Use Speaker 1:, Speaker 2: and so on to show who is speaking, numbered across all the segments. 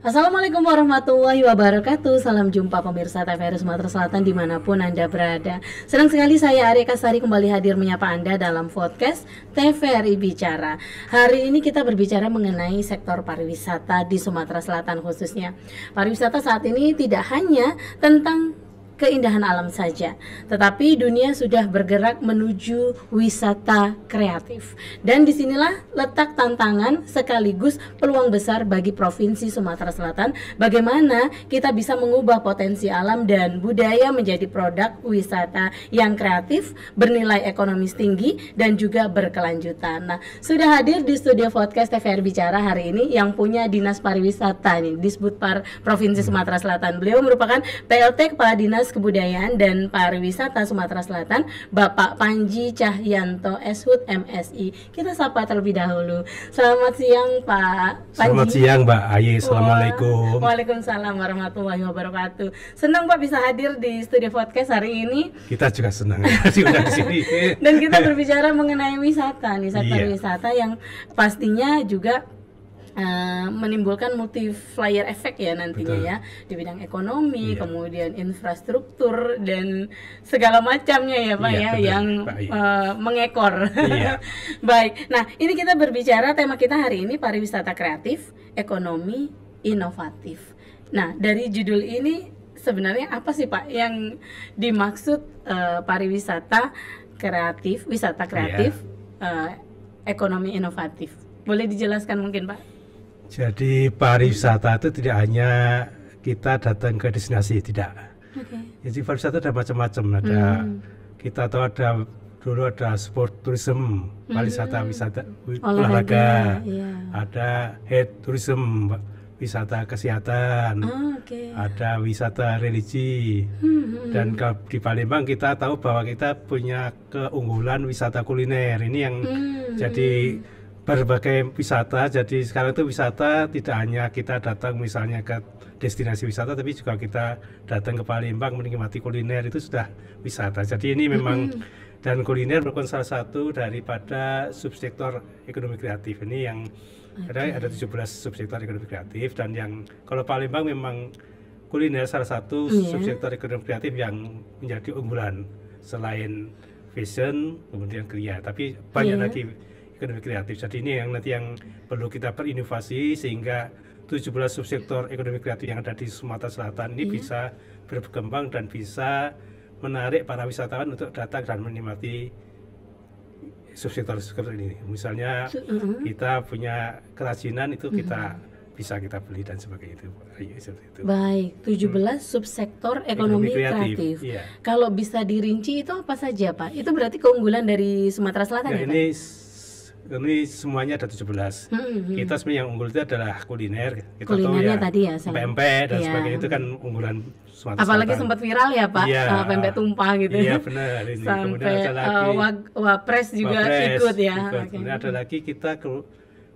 Speaker 1: Assalamualaikum warahmatullahi wabarakatuh. Salam jumpa pemirsa TVRI Sumatera Selatan dimanapun Anda berada. Senang sekali saya Arya Kasari kembali hadir menyapa Anda dalam podcast TVRI Bicara. Hari ini kita berbicara mengenai sektor pariwisata di Sumatera Selatan khususnya. Pariwisata saat ini tidak hanya tentang keindahan alam saja, tetapi dunia sudah bergerak menuju wisata kreatif. Dan disinilah letak tantangan sekaligus peluang besar bagi Provinsi Sumatera Selatan. Bagaimana kita bisa mengubah potensi alam dan budaya menjadi produk wisata yang kreatif, bernilai ekonomis tinggi, dan juga berkelanjutan. Nah, sudah hadir di studio podcast TVRI Bicara hari ini yang punya Dinas Pariwisata nih, Disbudpar Provinsi Sumatera Selatan. Beliau merupakan PLT Kepala Dinas Kebudayaan dan Pariwisata Sumatera Selatan, Bapak Panji Cahyanto SHUT MSI. Kita sapa terlebih dahulu. Selamat siang Pak Panji.
Speaker 2: Selamat siang Mbak Ayi. Assalamualaikum.
Speaker 1: Waalaikumsalam warahmatullahi wabarakatuh. Senang Pak bisa hadir di studio podcast hari ini.
Speaker 2: Kita juga senang sudah di sini.
Speaker 1: Dan kita berbicara mengenai wisata nih, sektor wisata yang pastinya juga menimbulkan multiplier effect ya nantinya. Betul. Ya di bidang ekonomi, kemudian infrastruktur dan segala macamnya ya Pak ya, betul, yang mengekor. Baik, nah ini kita berbicara, tema kita hari ini pariwisata kreatif, ekonomi inovatif. Nah dari judul ini sebenarnya apa sih Pak yang dimaksud pariwisata kreatif, wisata kreatif, ekonomi inovatif? Boleh dijelaskan mungkin Pak?
Speaker 2: Jadi pariwisata itu tidak hanya kita datang ke destinasi, tidak. Jadi pariwisata ada macam-macam. Ada kita tahu dulu ada sport tourism, pariwisata wisata olahraga, ada health tourism, wisata kesehatan, ada wisata religi, dan di Palembang kita tahu bahwa kita punya keunggulan wisata kuliner. Ini yang jadi berbagai wisata. Jadi sekarang itu wisata tidak hanya kita datang misalnya ke destinasi wisata, tapi juga kita datang ke Palembang menikmati kuliner, itu sudah wisata. Jadi ini memang dan kuliner merupakan salah satu daripada subsektor ekonomi kreatif. Ini yang ada 17 subsektor ekonomi kreatif, dan yang kalau Palembang memang kuliner salah satu subsektor ekonomi kreatif yang menjadi unggulan selain fashion kemudian kriya, tapi banyak lagi ekonomi kreatif. Jadi ini yang nanti yang perlu kita berinovasi sehingga 17 subsektor ekonomi kreatif yang ada di Sumatera Selatan ini bisa berkembang dan bisa menarik para wisatawan untuk datang dan menikmati subsektor ini. Misalnya kita punya kerajinan itu kita bisa kita beli dan sebagainya itu.
Speaker 1: Baik, 17 subsektor ekonomi kreatif. Kalau bisa dirinci itu apa saja Pak? Itu berarti keunggulan dari Sumatera Selatan ya Pak?
Speaker 2: Ini semuanya ada 17. Kita sebenarnya yang unggul itu adalah kuliner. Kita
Speaker 1: kulinernya
Speaker 2: tahu
Speaker 1: tadi ya,
Speaker 2: pempek dan sebagainya itu kan unggulan Sumatera
Speaker 1: apalagi
Speaker 2: Selatan.
Speaker 1: Sempat viral ya Pak, pempek tumpah gitu.
Speaker 2: Iya benar ini.
Speaker 1: Sampai
Speaker 2: kemudian ada lagi
Speaker 1: Wapres juga ikut ya.
Speaker 2: Kemudian ada lagi kita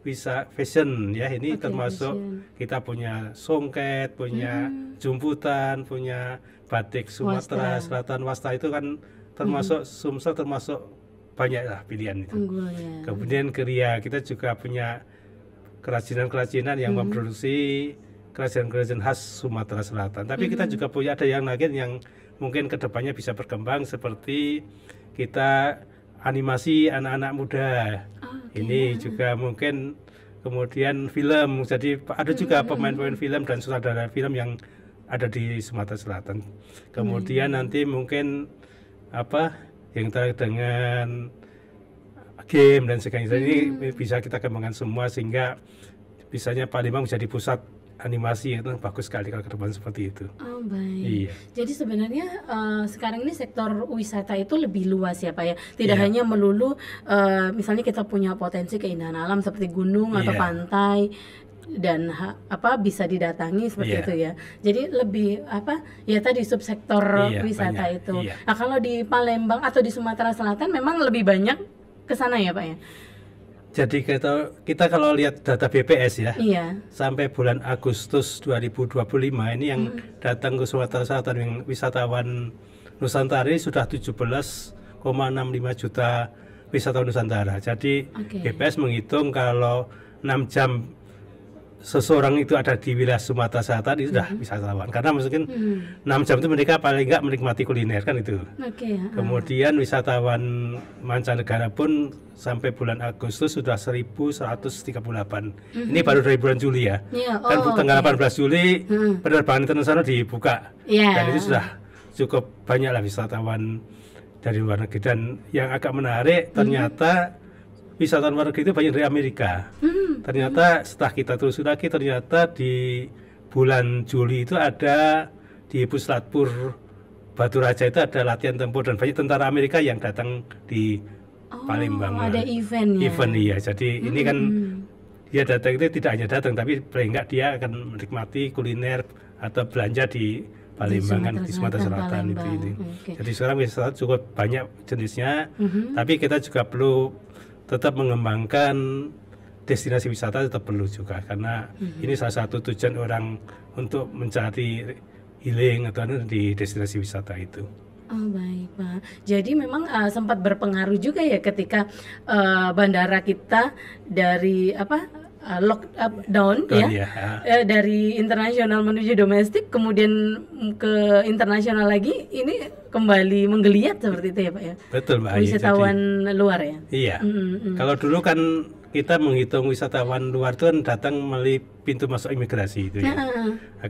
Speaker 2: bisa fashion ya, ini termasuk kita punya songket, punya jumputan, punya batik Sumatera Selatan Wasta itu kan termasuk Sumsel, termasuk banyaklah pilihan itu. Kemudian kriya, kita juga punya kerajinan-kerajinan yang memproduksi kerajinan-kerajinan khas Sumatera Selatan. Tapi kita juga punya ada yang lain yang mungkin kedepannya bisa berkembang, seperti kita animasi anak-anak muda. Ini juga mungkin kemudian film. Jadi ada juga pemain-pemain film dan sutradara film yang ada di Sumatera Selatan. Kemudian nanti mungkin yang terkait dengan game dan sebagainya, ini bisa kita kembangkan semua sehingga bisanya Palembang menjadi pusat animasi. Itu bagus sekali kalau ke depan seperti itu.
Speaker 1: Oh baik. Jadi sebenarnya sekarang ini sektor wisata itu lebih luas ya Pak ya. Tidak hanya melulu misalnya kita punya potensi keindahan alam seperti gunung atau pantai dan bisa didatangi seperti itu ya. Jadi lebih tadi subsektor wisata banyak, itu. Nah kalau di Palembang atau di Sumatera Selatan memang lebih banyak ke sana ya Pak ya.
Speaker 2: Jadi kita kalau lihat data BPS ya, sampai bulan Agustus 2025 ini yang datang ke Sumatera Selatan yang wisatawan Nusantara ini sudah 17,65 juta wisatawan Nusantara. Jadi BPS menghitung kalau 6 jam seseorang itu ada di wilayah Sumatera Selatan itu sudah wisatawan, karena mungkin 6 jam itu mereka paling nggak menikmati kuliner kan itu. Kemudian wisatawan mancanegara pun sampai bulan Agustus sudah 1.138. Ini baru dari bulan Juli ya. Kan tanggal 18 Juli penerbangan internasional dibuka. Dan itu sudah cukup banyak lah wisatawan dari luar negeri. Dan yang agak menarik ternyata wisatawan luar negeri itu banyak dari Amerika. Ternyata setelah kita telusuri lagi, ternyata di bulan Juli itu ada di Puslatpur Batu Raja itu ada latihan tempur dan banyak tentara Amerika yang datang di Palembang.
Speaker 1: Ada eventnya.
Speaker 2: Event iya. Jadi ini kan dia datang itu tidak hanya datang, tapi paling enggak dia akan menikmati kuliner atau belanja di Palembang kan di Sumatera Selatan itu. Jadi sekarang wisata cukup banyak jenisnya, tapi kita juga perlu tetap mengembangkan destinasi wisata, tetap perlu juga karena ini salah satu tujuan orang untuk mencari healing atau di destinasi wisata itu.
Speaker 1: Oh baik Pak, jadi memang sempat berpengaruh juga ya ketika bandara kita dari lockdown ya, dari internasional menuju domestik, kemudian ke internasional lagi, ini kembali menggeliat seperti itu ya Pak ya?
Speaker 2: Betul Mbak.
Speaker 1: Wisatawan luar ya?
Speaker 2: Iya, kalau dulu kan kita menghitung wisatawan luar itu kan datang melalui pintu masuk imigrasi itu ya.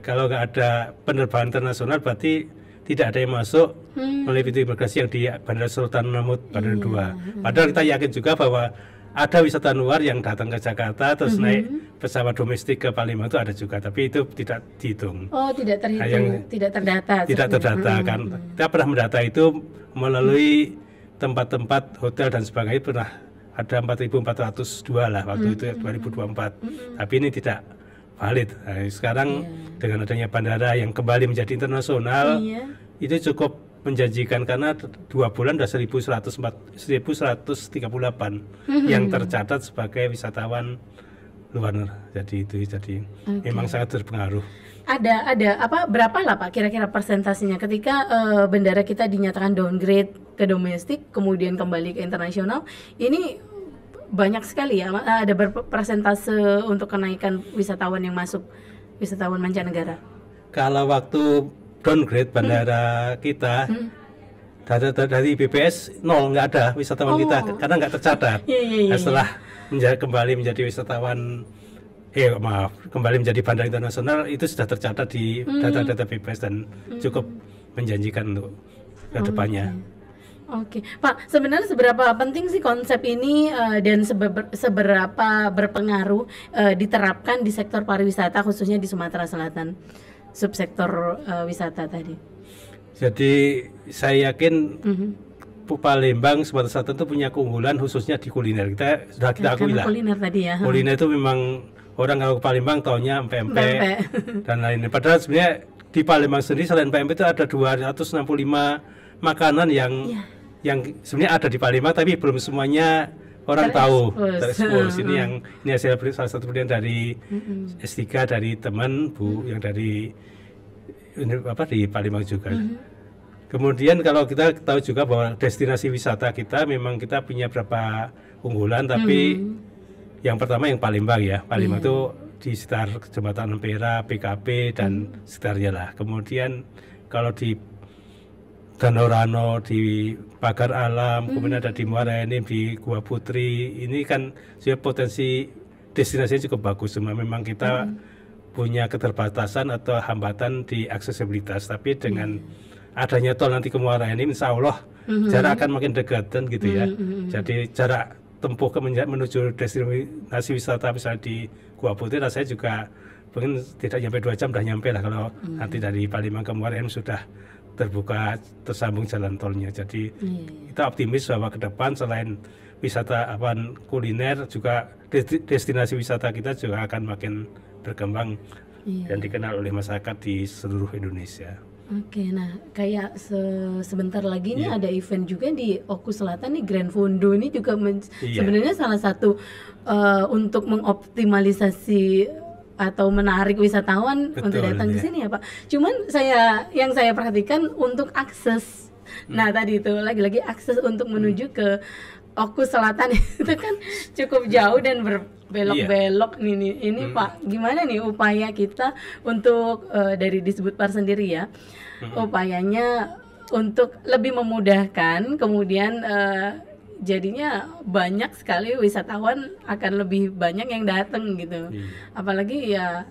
Speaker 2: Kalau nggak ada penerbangan internasional berarti tidak ada yang masuk melalui pintu imigrasi yang di Bandara Sultan Mahmud Bandara 2. Padahal kita yakin juga bahwa ada wisatawan luar yang datang ke Jakarta terus naik pesawat domestik ke Palembang itu ada juga, tapi itu tidak dihitung.
Speaker 1: Oh, tidak terhitung, tidak terdata.
Speaker 2: Tidak terdata kan. Kita pernah mendata itu melalui tempat-tempat hotel dan sebagainya, pernah ada 4.402 lah waktu itu 2024. Tapi ini tidak valid. Nah, sekarang dengan adanya bandara yang kembali menjadi internasional, itu cukup menjanjikan karena 2 bulan sudah 1.138 yang tercatat sebagai wisatawan luar. Jadi memang sangat berpengaruh.
Speaker 1: Ada berapa lah Pak kira-kira persentasenya ketika bandara kita dinyatakan downgrade ke domestik kemudian kembali ke internasional, ini banyak sekali ya, ada persentase untuk kenaikan wisatawan yang masuk, wisatawan mancanegara.
Speaker 2: Kalau waktu downgrade bandara kita dari BPS 0, nggak ada wisatawan kita karena nggak tercatat. Setelah kembali menjadi wisatawan kembali menjadi bandara internasional itu sudah tercatat di data-data BPS dan cukup menjanjikan untuk ke depannya.
Speaker 1: Oke, Pak, sebenarnya seberapa penting sih konsep ini dan seberapa berpengaruh diterapkan di sektor pariwisata khususnya di Sumatera Selatan, subsektor wisata tadi?
Speaker 2: Jadi saya yakin Palembang, Sumatera Selatan itu punya keunggulan khususnya di kuliner. Kita akui lah.
Speaker 1: Kuliner tadi ya.
Speaker 2: Kuliner itu memang orang kalau ke Palembang taunya empek-empek dan lainnya. Padahal sebenarnya di Palembang sendiri selain empek itu ada 265 makanan yang sebenarnya ada di Palembang tapi belum semuanya orang tahu. Terekspos. Ini hasil salah satu penelitian dari S3 dari teman Bu yang dari di Palembang juga. Kemudian kalau kita tahu juga bahwa destinasi wisata kita memang kita punya beberapa unggulan, tapi yang pertama yang Palembang ya. Palembang itu di sekitar Jembatan Ampera, PKP dan sekitarnya lah. Kemudian kalau di Danau Rano, di Pagar Alam, kemudian ada di Muara Enim, di Gua Putri, ini kan potensi destinasinya cukup bagus. Cuma memang kita punya keterbatasan atau hambatan di aksesibilitas, tapi dengan adanya tol nanti ke Muara Enim, insya Allah jarak akan makin dekat dan gitu ya. Jadi jarak tempuh menuju destinasi wisata misalnya di Gua Putri, rasanya juga mungkin tidak sampai 2 jam udah nyampe lah kalau nanti dari Palembang ke Muara Enim sudah terbuka, tersambung jalan tolnya. Jadi kita optimis bahwa ke depan selain wisata kuliner juga destinasi wisata kita juga akan makin berkembang dan dikenal oleh masyarakat di seluruh Indonesia.
Speaker 1: Oke, nah kayak sebentar lagi nih ada event juga di Oku Selatan nih, Grand Fondo ini juga sebenarnya salah satu untuk mengoptimalisasi atau menarik wisatawan untuk datang ke sini ya Pak. Cuman yang saya perhatikan untuk akses. Nah, tadi itu lagi-lagi akses untuk menuju ke Oku Selatan itu kan cukup jauh dan belok-belok ini Pak, gimana nih upaya kita untuk dari Disbudpar sendiri ya, upayanya untuk lebih memudahkan, kemudian jadinya banyak sekali wisatawan akan lebih banyak yang datang gitu. Apalagi ya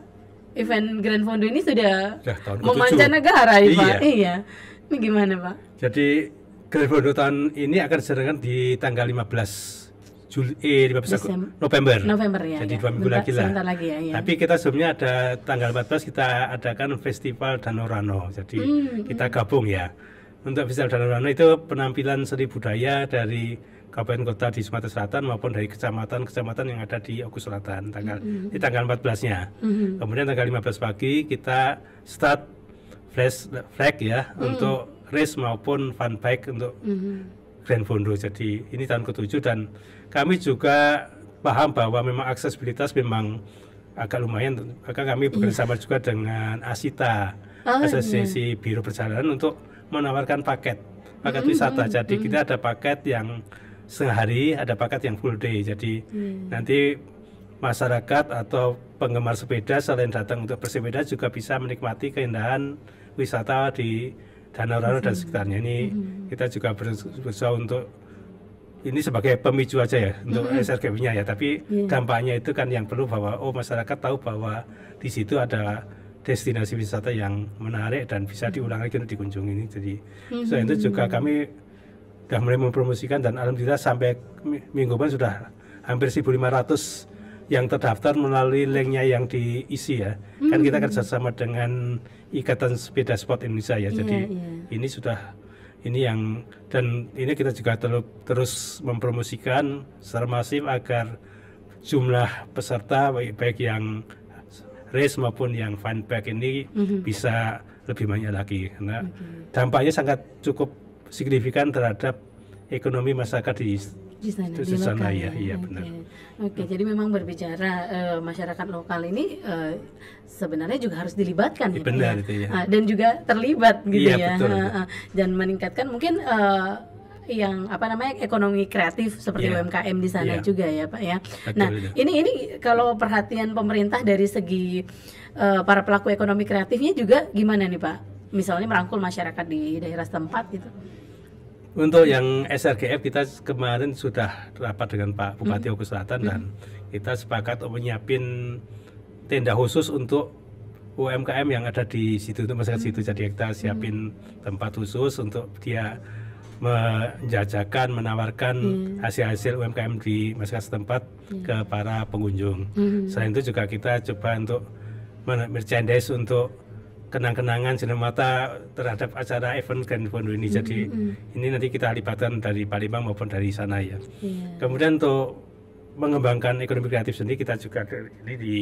Speaker 1: event Grand Fondo ini sudah memancanegara ya Pak. Iya. Ini gimana Pak?
Speaker 2: Jadi Grand Fondo tahun ini akan diselenggarakan di tanggal 15 November ya. Jadi 2 minggu lagi lah.
Speaker 1: Ya.
Speaker 2: Tapi kita sebelumnya ada tanggal 14 kita adakan Festival Danau Rano. Jadi kita gabung ya. Untuk Festival Danau Rano itu penampilan seni budaya dari kabupaten kota di Sumatera Selatan maupun dari kecamatan-kecamatan yang ada di Oku Selatan di tanggal 14-nya. Kemudian tanggal 15 pagi kita start flag ya untuk race maupun fun bike untuk Grand Fondo. Jadi ini tahun ke-7 dan kami juga paham bahwa memang aksesibilitas memang agak lumayan, maka kami bekerjasama juga dengan ASITA, Asosiasi Biro Perjalanan, untuk menawarkan paket wisata. Jadi kita ada paket yang setengah hari, ada paket yang full day. Jadi nanti masyarakat atau penggemar sepeda selain datang untuk bersepeda juga bisa menikmati keindahan wisata di Danau Rano dan sekitarnya. Ini kita juga berusaha untuk ini sebagai pemicu aja ya untuk SRGP-nya ya, tapi dampaknya itu kan yang perlu bahwa masyarakat tahu bahwa di situ ada destinasi wisata yang menarik dan bisa diulang lagi untuk dikunjungi ini. Jadi selain itu juga kami sudah mulai mempromosikan dan alhamdulillah sampai minggu depan sudah hampir 1.500 yang terdaftar melalui linknya yang diisi ya. Kan kita kerjasama dengan Ikatan Sepeda Sport Indonesia ya. Jadi ini sudah yang dan ini kita juga terus mempromosikan secara masif agar jumlah peserta baik yang race maupun yang fun bike ini bisa lebih banyak lagi, karena dampaknya sangat cukup signifikan terhadap ekonomi masyarakat di sana ya. Iya benar.
Speaker 1: Oke, jadi memang berbicara masyarakat lokal ini sebenarnya juga harus dilibatkan ya,
Speaker 2: benar, ya? Itu, ya.
Speaker 1: Dan juga terlibat gitu ya,
Speaker 2: betul.
Speaker 1: Dan meningkatkan mungkin yang ekonomi kreatif seperti UMKM di sana juga ya Pak ya. Betul, nah ini kalau perhatian pemerintah dari segi para pelaku ekonomi kreatifnya juga gimana nih Pak? Misalnya merangkul masyarakat di daerah setempat gitu.
Speaker 2: Untuk yang SRGF kita kemarin sudah rapat dengan Pak Bupati Oku Selatan dan kita sepakat menyiapin tenda khusus untuk UMKM yang ada di situ, untuk masyarakat situ. Jadi kita siapin tempat khusus untuk dia menjajakan, menawarkan hasil-hasil UMKM di masyarakat setempat ke para pengunjung. Selain itu juga kita coba untuk merchandise untuk kenang-kenangan sinemata terhadap acara event Grand Fondo ini. Jadi ini nanti kita libatkan dari Palembang maupun dari sana ya. Kemudian untuk mengembangkan ekonomi kreatif sendiri kita juga ini di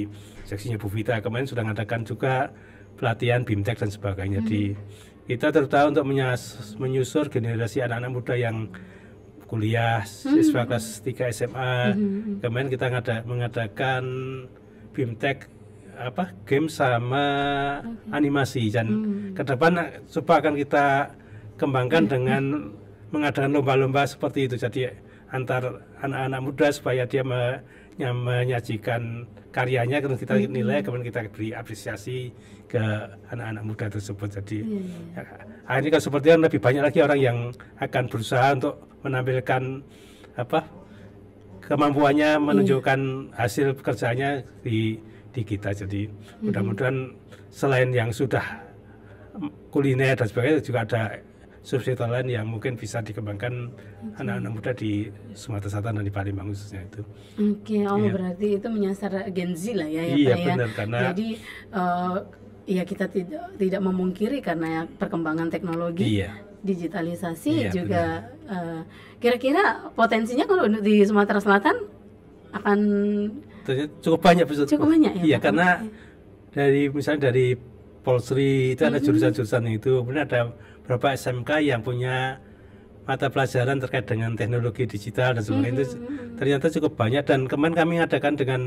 Speaker 2: seksinya Bu Vita kemarin sudah mengadakan juga pelatihan BIMTEK dan sebagainya. Jadi kita terutama untuk menyusur generasi anak-anak muda yang kuliah, siswa kelas 3 SMA. Kemarin kita mengadakan BIMTEK game sama animasi, dan ke depan coba akan kita kembangkan dengan mengadakan lomba-lomba seperti itu. Jadi antar anak-anak muda supaya dia menyajikan karyanya, kemudian kita nilai, kemudian kita beri apresiasi ke anak-anak muda tersebut. Jadi akhirnya kan seperti itu lebih banyak lagi orang yang akan berusaha untuk menampilkan kemampuannya, menunjukkan hasil pekerjaannya di kita. Jadi mudah-mudahan selain yang sudah kuliner dan sebagainya juga ada subsektor lain yang mungkin bisa dikembangkan anak-anak muda di Sumatera Selatan dan di Palembang khususnya itu.
Speaker 1: Berarti itu menyasar Gen Z lah ya
Speaker 2: Pak
Speaker 1: benar,
Speaker 2: ya. Karena
Speaker 1: jadi kita tidak memungkiri karena perkembangan teknologi, digitalisasi juga kira-kira potensinya kalau di Sumatera Selatan akan
Speaker 2: cukup banyak
Speaker 1: ya.
Speaker 2: Iya, karena misalnya dari Polsri itu ada jurusan-jurusan itu, kemudian ada beberapa SMK yang punya mata pelajaran terkait dengan teknologi digital dan sebagainya. Itu ternyata cukup banyak, dan kemarin kami adakan dengan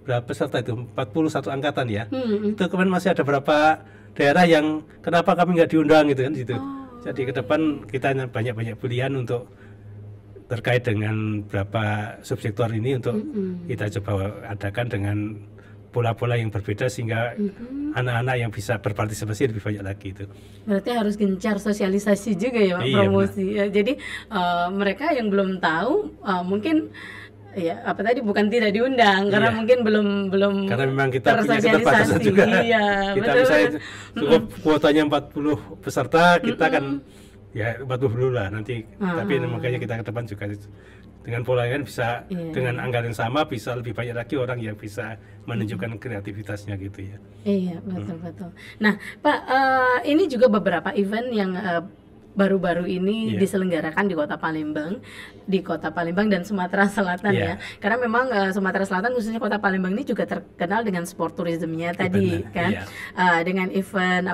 Speaker 2: berapa peserta itu 41 angkatan ya. Itu kemarin masih ada beberapa daerah yang kenapa kami nggak diundang gitu kan gitu. Jadi ke depan kita banyak-banyak pilihan untuk terkait dengan beberapa subsektor ini untuk kita coba adakan dengan pola-pola yang berbeda sehingga anak-anak yang bisa berpartisipasi lebih banyak lagi itu.
Speaker 1: Berarti harus gencar sosialisasi juga ya Pak, promosi. Ya, jadi mereka yang belum tahu mungkin ya apa tadi bukan tidak diundang karena mungkin belum
Speaker 2: karena memang kita punya keterbatasan juga.
Speaker 1: Iya,
Speaker 2: kita misalnya cukup kuotanya 40 peserta, kita kan ya 40 dulu lah nanti. Tapi makanya kita ke depan juga dengan pola yang bisa dengan anggaran yang sama bisa lebih banyak lagi orang yang bisa menunjukkan kreativitasnya gitu ya.
Speaker 1: Iya, betul. Nah, Pak, ini juga beberapa event yang baru-baru ini diselenggarakan di Kota Palembang dan Sumatera Selatan ya. Karena memang Sumatera Selatan khususnya Kota Palembang ini juga terkenal dengan sport tourismnya tadi kan. Dengan event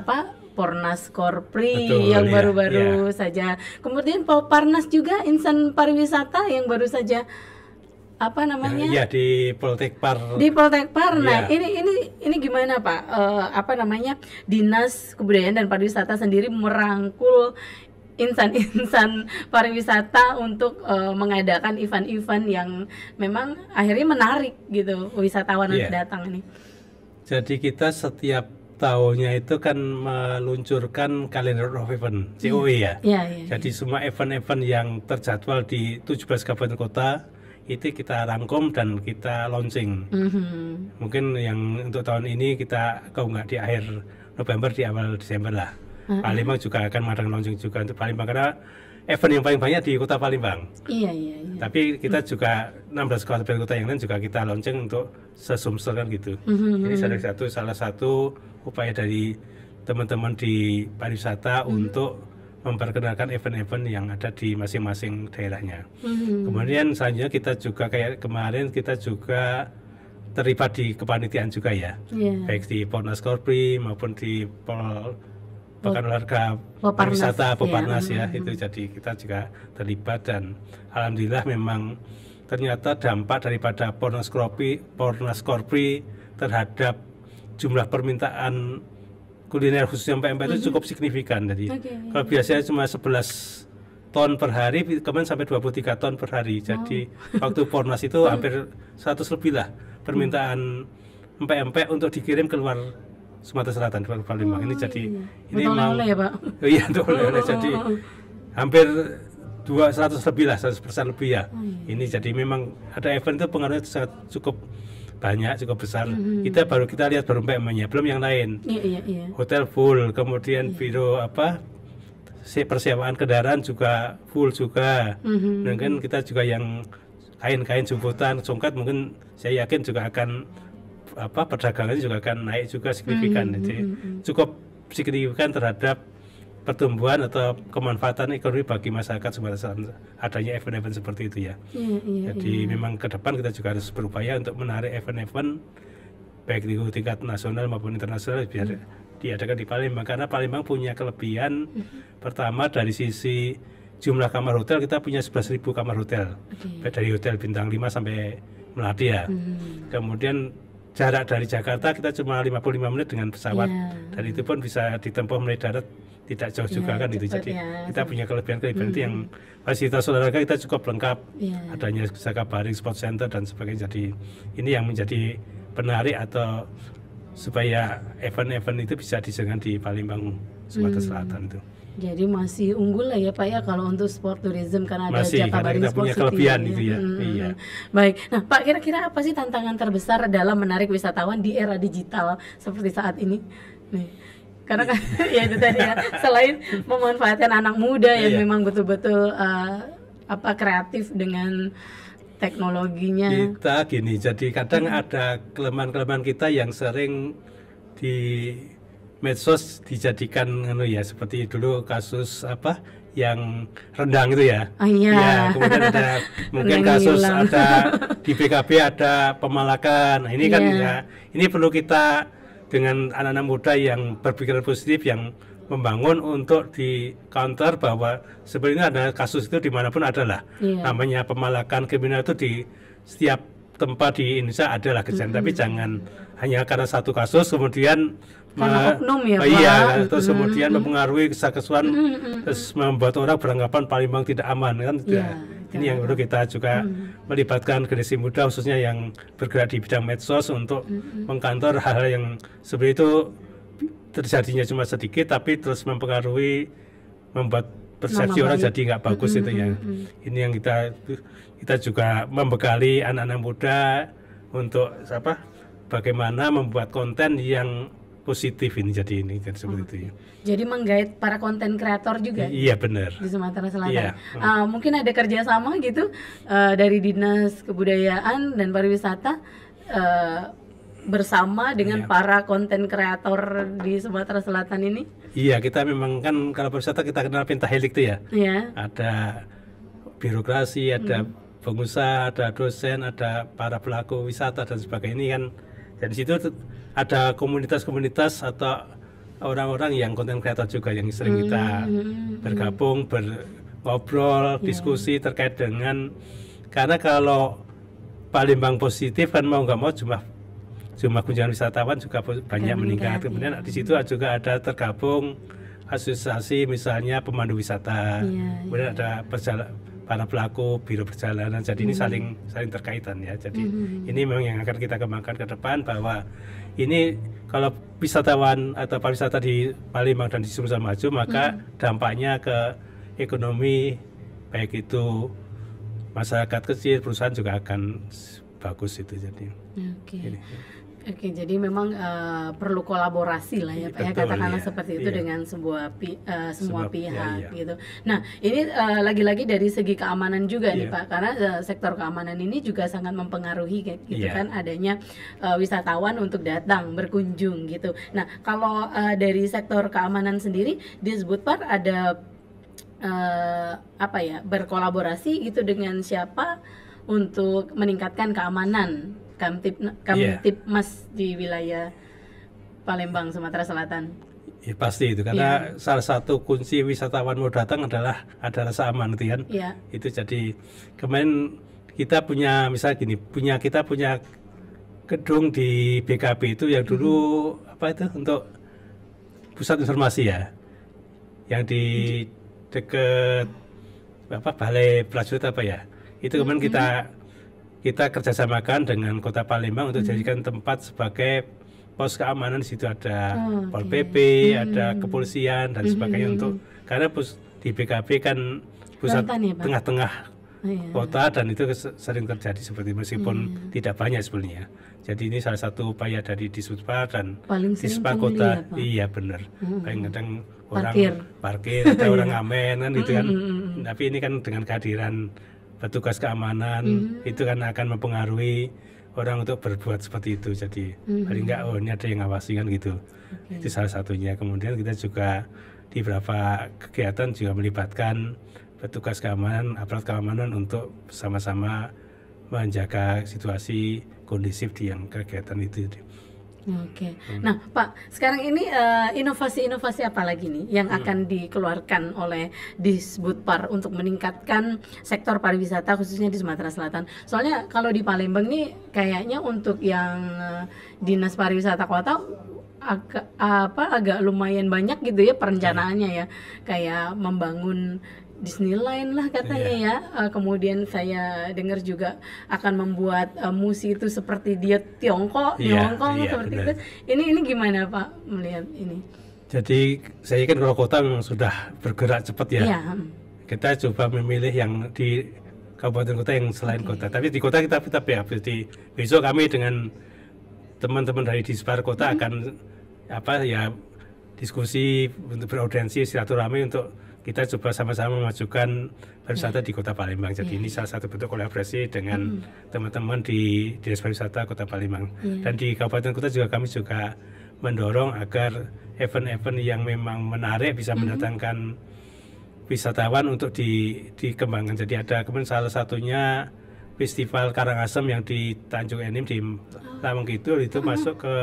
Speaker 1: Pornas Korpri yang baru-baru saja. Kemudian Polparnas juga, insan pariwisata yang baru saja
Speaker 2: di Poltekpar.
Speaker 1: Di Poltekpar. Nah, ini gimana Pak? Dinas Kebudayaan dan Pariwisata sendiri merangkul insan-insan pariwisata untuk mengadakan event-event yang memang akhirnya menarik gitu wisatawan untuk datang ini.
Speaker 2: Jadi kita setiap tahunnya itu kan meluncurkan kalender of event COE ya. Jadi semua event-event yang terjadwal di 17 kabupaten kota itu kita rangkum dan kita launching. Mungkin yang untuk tahun ini kita kalau nggak di akhir November di awal Desember lah. Palembang juga akan mengadakan launching juga untuk Palembang karena event yang paling banyak di Kota Palembang.
Speaker 1: Iya.
Speaker 2: Tapi kita juga 16 kabupaten kota yang lain juga kita launching untuk sesumsel kan gitu. Ini salah satu upaya dari teman-teman di pariwisata untuk memperkenalkan event-event yang ada di masing-masing daerahnya. Kemudian selanjutnya kita juga kayak kemarin kita juga terlibat di kepanitiaan juga ya. Baik di Pornas Korpri maupun di Pekan Olahraga Pariwisata Polparnas itu jadi kita juga terlibat dan alhamdulillah memang ternyata dampak daripada Pornas Korpri terhadap jumlah permintaan kuliner khususnya pempek itu cukup signifikan. Jadi kalau biasanya cuma 11 ton per hari, kemarin sampai 23 ton per hari. Jadi waktu Pornas itu hampir 100 lebih lah permintaan empek-empek untuk dikirim keluar Sumatera Selatan ke Palembang. Ini jadi ini memang
Speaker 1: ya Pak.
Speaker 2: Iya untuk oleh-oleh jadi hampir 200 lebih lah, 100% lebih ya. Ini jadi memang ada event itu pengaruhnya sangat cukup banyak, cukup besar. Kita lihat baru empek-empeknya, belum yang lain. Hotel full, kemudian biro persewaan kendaraan juga full juga. Dan kan kita juga yang kain-kain jemputan, songkat mungkin saya yakin juga akan perdagangannya juga akan naik juga signifikan. Jadi cukup signifikan terhadap pertumbuhan atau kemanfaatan ekonomi bagi masyarakat Sumatera Selatan adanya event-event seperti itu ya. Jadi memang ke depan kita juga harus berupaya untuk menarik event-event baik di tingkat nasional maupun internasional biar diadakan di Palembang karena Palembang punya kelebihan pertama dari sisi jumlah kamar hotel kita punya 11.000 kamar hotel. Dari hotel bintang 5 sampai Melati ya. Kemudian jarak dari Jakarta kita cuma 55 menit dengan pesawat dan itu pun bisa ditempuh melalui darat tidak jauh juga kan itu. Jadi kita punya kelebihan itu yang fasilitas olahraga kita cukup lengkap, adanya Sakabaring Sport Center dan sebagainya. Jadi ini yang menjadi penarik atau supaya event-event itu bisa dijalankan di Palembang Sumatera Selatan itu.
Speaker 1: Jadi masih unggul lah ya Pak ya kalau untuk sport tourism karena ada
Speaker 2: Jakabaring Sport punya kelebihan itu ya.
Speaker 1: Baik. Nah Pak, kira-kira apa sih tantangan terbesar dalam menarik wisatawan di era digital seperti saat ini? Nih. Karena kan ya itu tadi ya, selain memanfaatkan anak muda yang memang betul-betul kreatif dengan teknologinya.
Speaker 2: Kita gini, jadi kadang ada kelemahan-kelemahan kita yang sering di medsos dijadikan seperti dulu kasus yang rendang itu ya. Ya, kemudian ada mungkin kasus ada di BKB ada pemalakan. Nah, ini kan ya, ini perlu kita dengan anak-anak muda yang berpikiran positif yang membangun untuk di counter bahwa sebenarnya ada kasus itu dimanapun adalah namanya pemalakan kriminal itu di setiap tempat di Indonesia adalah kejadian tapi jangan hanya karena satu kasus kemudian
Speaker 1: karena oknum ya, Pak.
Speaker 2: Iya, terus kemudian mempengaruhi kesaksian, terus membuat orang beranggapan Palembang tidak aman kan. Ini yang perlu kita juga melibatkan generasi muda khususnya yang bergerak di bidang medsos untuk mengkantor hal-hal yang seperti itu terjadinya cuma sedikit tapi terus mempengaruhi, membuat persepsi orang jadi nggak bagus itu ya. Ini yang kita juga membekali anak-anak muda untuk bagaimana membuat konten yang positif ini jadi seperti itu ya.
Speaker 1: Jadi menggait para konten kreator juga.
Speaker 2: Iya benar.
Speaker 1: Di Sumatera Selatan.
Speaker 2: Iya.
Speaker 1: Mungkin ada kerjasama gitu dari Dinas Kebudayaan dan Pariwisata bersama dengan para konten kreator di Sumatera Selatan ini.
Speaker 2: Iya, kita memang kan kalau pariwisata kita kenal pentahelik itu ya.
Speaker 1: Iya.
Speaker 2: Ada birokrasi, ada pengusaha, ada dosen, ada para pelaku wisata dan sebagainya. Ini kan dari situ ada komunitas-komunitas atau orang-orang yang konten kreator juga yang sering kita bergabung, ngobrol, diskusi terkait dengan, karena kalau Palembang positif kan mau nggak mau jumlah kunjungan wisatawan juga banyak meningkat. Kemudian di situ juga ada tergabung asosiasi misalnya pemandu wisata, kemudian ada para pelaku biro perjalanan. Jadi ini saling terkaitan ya. Jadi ini memang yang akan kita kembangkan ke depan, bahwa ini kalau wisatawan atau pariwisata di Palembang dan di Sumsel maju, maka dampaknya ke ekonomi, baik itu masyarakat kecil, perusahaan juga akan bagus itu. Jadi
Speaker 1: Oke, jadi memang perlu kolaborasi lah ya, Pak ya, katakanlah seperti itu dengan semua pihak gitu. Nah, ini lagi-lagi dari segi keamanan juga nih Pak, karena sektor keamanan ini juga sangat mempengaruhi gitu kan, adanya wisatawan untuk datang berkunjung gitu. Nah, kalau dari sektor keamanan sendiri di Sbudpar ada berkolaborasi gitu dengan siapa untuk meningkatkan keamanan Kamtipmas di wilayah Palembang, Sumatera Selatan?
Speaker 2: Ya pasti itu, karena salah satu kunci wisatawan mau datang adalah ada rasa aman itu kan. Itu jadi kemarin kita punya misalnya gini, kita punya gedung di BKP itu yang dulu untuk pusat informasi ya, yang di dekat Balai Prajurit itu kemarin kita kerjasamakan dengan Kota Palembang untuk jadikan tempat sebagai pos keamanan. Di situ ada Pol PP, ada kepolisian dan sebagainya, untuk karena di BKP kan pusat tengah-tengah kota dan itu sering terjadi seperti meskipun tidak banyak sebenarnya. Jadi ini salah satu upaya dari Disbudpar dan Dispar Kota. Iya benar. Paling kadang orang parkir ada orang ngamen kan itu kan. Tapi ini kan dengan kehadiran petugas keamanan itu kan akan mempengaruhi orang untuk berbuat seperti itu. Jadi paling enggak ini ada yang ngawasi kan gitu. Itu salah satunya. Kemudian kita juga di beberapa kegiatan juga melibatkan petugas keamanan, aparat keamanan untuk sama-sama menjaga situasi kondusif di yang kegiatan itu.
Speaker 1: Nah Pak, sekarang ini inovasi-inovasi apa lagi nih yang akan dikeluarkan oleh Disbudpar untuk meningkatkan sektor pariwisata khususnya di Sumatera Selatan? Soalnya kalau di Palembang nih kayaknya untuk yang Dinas Pariwisata Kota agak lumayan banyak gitu ya perencanaannya ya, kayak membangun Disneyland lah katanya ya. Kemudian saya dengar juga akan membuat musi itu seperti dia Tiongkok seperti benar. Itu. Ini gimana Pak melihat ini? Jadi
Speaker 2: saya kan kalau kota memang sudah bergerak cepat ya. Kita coba memilih yang di kabupaten kota yang selain kota. Tapi di kota kita besok kami dengan teman-teman dari Dispar Kota akan diskusi untuk beraudiensi silaturahmi untuk kita coba sama-sama memajukan pariwisata di Kota Palembang. Jadi ini salah satu bentuk kolaborasi dengan teman-teman di Dinas Pariwisata Kota Palembang. Dan di Kabupaten Kota juga kami juga mendorong agar event-event yang memang menarik bisa mendatangkan wisatawan untuk dikembangkan. Jadi ada kemarin salah satunya Festival Karangasem yang di Tanjung Enim di Lawang Kidul itu masuk ke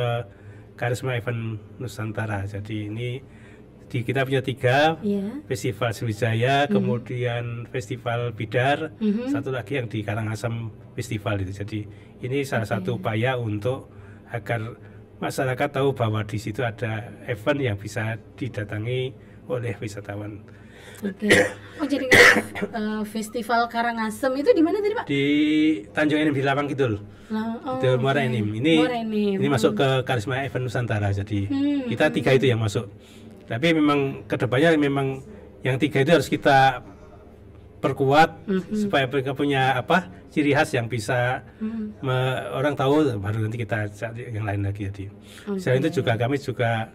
Speaker 2: Karisma Event Nusantara. Jadi ini kita punya 3 festival Sriwijaya, kemudian festival Bidar, satu lagi yang di Karangasem Festival itu. Jadi ini salah satu upaya untuk agar masyarakat tahu bahwa di situ ada event yang bisa didatangi oleh wisatawan.
Speaker 1: Oke. Oh jadi festival Karangasem itu di mana tadi Pak?
Speaker 2: Di Tanjung Enim di Lawang Kidul. Itu Muara Enim. Ini masuk ke Karisma Event Nusantara. Jadi kita 3 itu yang masuk. Tapi memang kedepannya memang yang 3 itu harus kita perkuat supaya mereka punya ciri khas yang bisa orang tahu, baru nanti kita yang lain lagi. Jadi selain itu juga kami juga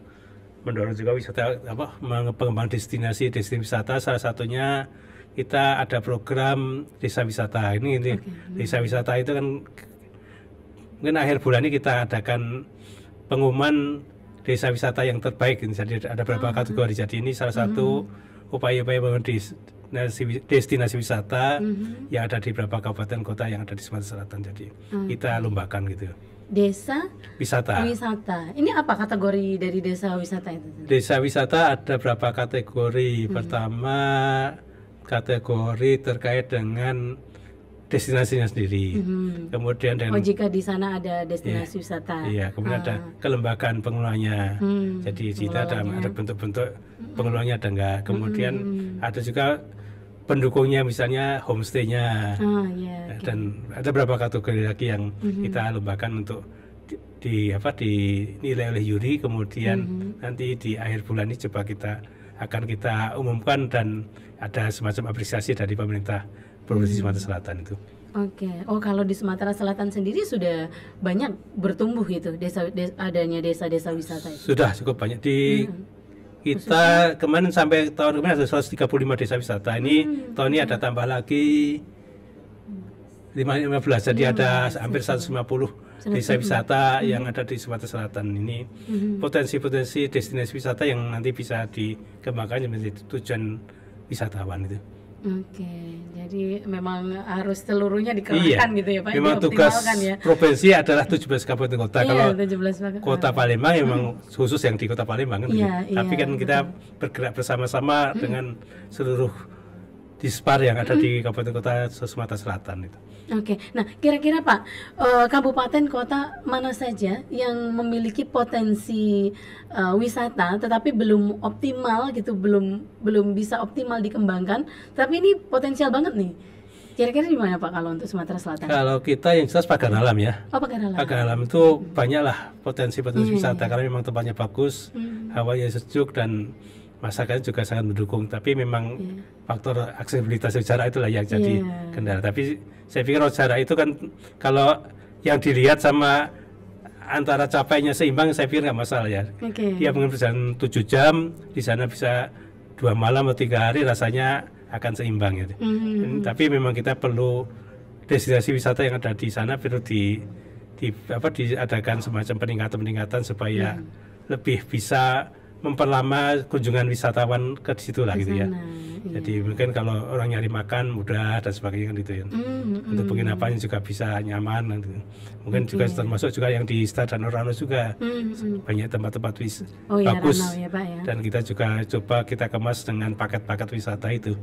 Speaker 2: mendorong juga wisata mengembang destinasi wisata. Salah satunya kita ada program desa wisata. Ini desa wisata itu kan mungkin akhir bulan ini kita adakan pengumuman desa wisata yang terbaik. Jadi ada beberapa kategori. Jadi ini salah satu upaya-upaya membangun destinasi wisata yang ada di beberapa kabupaten kota yang ada di Sumatera Selatan. Jadi kita lombakan gitu.
Speaker 1: Desa
Speaker 2: wisata.
Speaker 1: Ini apa kategori dari desa wisata itu?
Speaker 2: Desa wisata ada berapa kategori. Pertama, kategori terkait dengan destinasinya sendiri. Kemudian
Speaker 1: jika di sana ada destinasi wisata.
Speaker 2: Iya, kemudian ada kelembagaan pengelolanya. Jadi di situ ada bentuk-bentuk pengelolanya ada enggak. Kemudian ada juga pendukungnya, misalnya homestay-nya. Dan ada beberapa kategori lagi yang kita lombakan untuk dinilai oleh juri. Kemudian nanti di akhir bulan ini coba akan kita umumkan dan ada semacam apresiasi dari pemerintah Provinsi Sumatera Selatan itu.
Speaker 1: Oke. Oh, kalau di Sumatera Selatan sendiri sudah banyak bertumbuh itu adanya desa-desa wisata itu.
Speaker 2: Sudah cukup banyak kita kemarin sampai tahun kemarin ada 135 desa wisata. Ini tahun ini ada tambah lagi 15, jadi ada hampir 150 desa wisata yang ada di Sumatera Selatan. Ini potensi-potensi destinasi wisata yang nanti bisa dikembangkan menjadi tujuan wisatawan itu.
Speaker 1: Oke, jadi memang harus seluruhnya dikerahkan gitu ya Pak.
Speaker 2: Memang tugas provinsi adalah 17 kabupaten kota. Kalau
Speaker 1: 17
Speaker 2: kota Palembang memang khusus yang di kota Palembang kan. Tapi kan kita bergerak bersama-sama dengan seluruh dispar yang ada di kabupaten kota Sumatera Selatan itu.
Speaker 1: Oke, nah kira-kira Pak, kabupaten kota mana saja yang memiliki potensi wisata tetapi belum optimal gitu, belum bisa optimal dikembangkan, tapi ini potensial banget nih. Kira-kira di mana Pak kalau untuk Sumatera Selatan?
Speaker 2: Kalau kita yang jelas Pagar Alam ya.
Speaker 1: Oh, Pagar Alam.
Speaker 2: Pagar Alam itu banyaklah potensi-potensi wisata karena memang tempatnya bagus, hawanya sejuk dan masyarakatnya juga sangat mendukung. Tapi memang faktor aksesibilitas jarak itulah yang jadi kendala. Tapi saya pikir jarak itu kan kalau yang dilihat sama antara capainya seimbang, saya pikir nggak masalah ya. Dia mungkin perjalanan 7 jam, di sana bisa 2 malam atau 3 hari, rasanya akan seimbang ya. Tapi memang kita perlu destinasi wisata yang ada di sana perlu diadakan semacam peningkatan supaya lebih bisa memperlama kunjungan wisatawan ke situ lah gitu ya. Jadi mungkin kalau orang nyari makan mudah dan sebagainya kan gitu ya. Untuk penginapannya juga bisa nyaman gitu. Mungkin juga termasuk juga yang di Stadion Rano juga banyak tempat-tempat bagus.
Speaker 1: Ya, Pak, ya.
Speaker 2: Dan kita juga coba kita kemas dengan paket-paket wisata itu.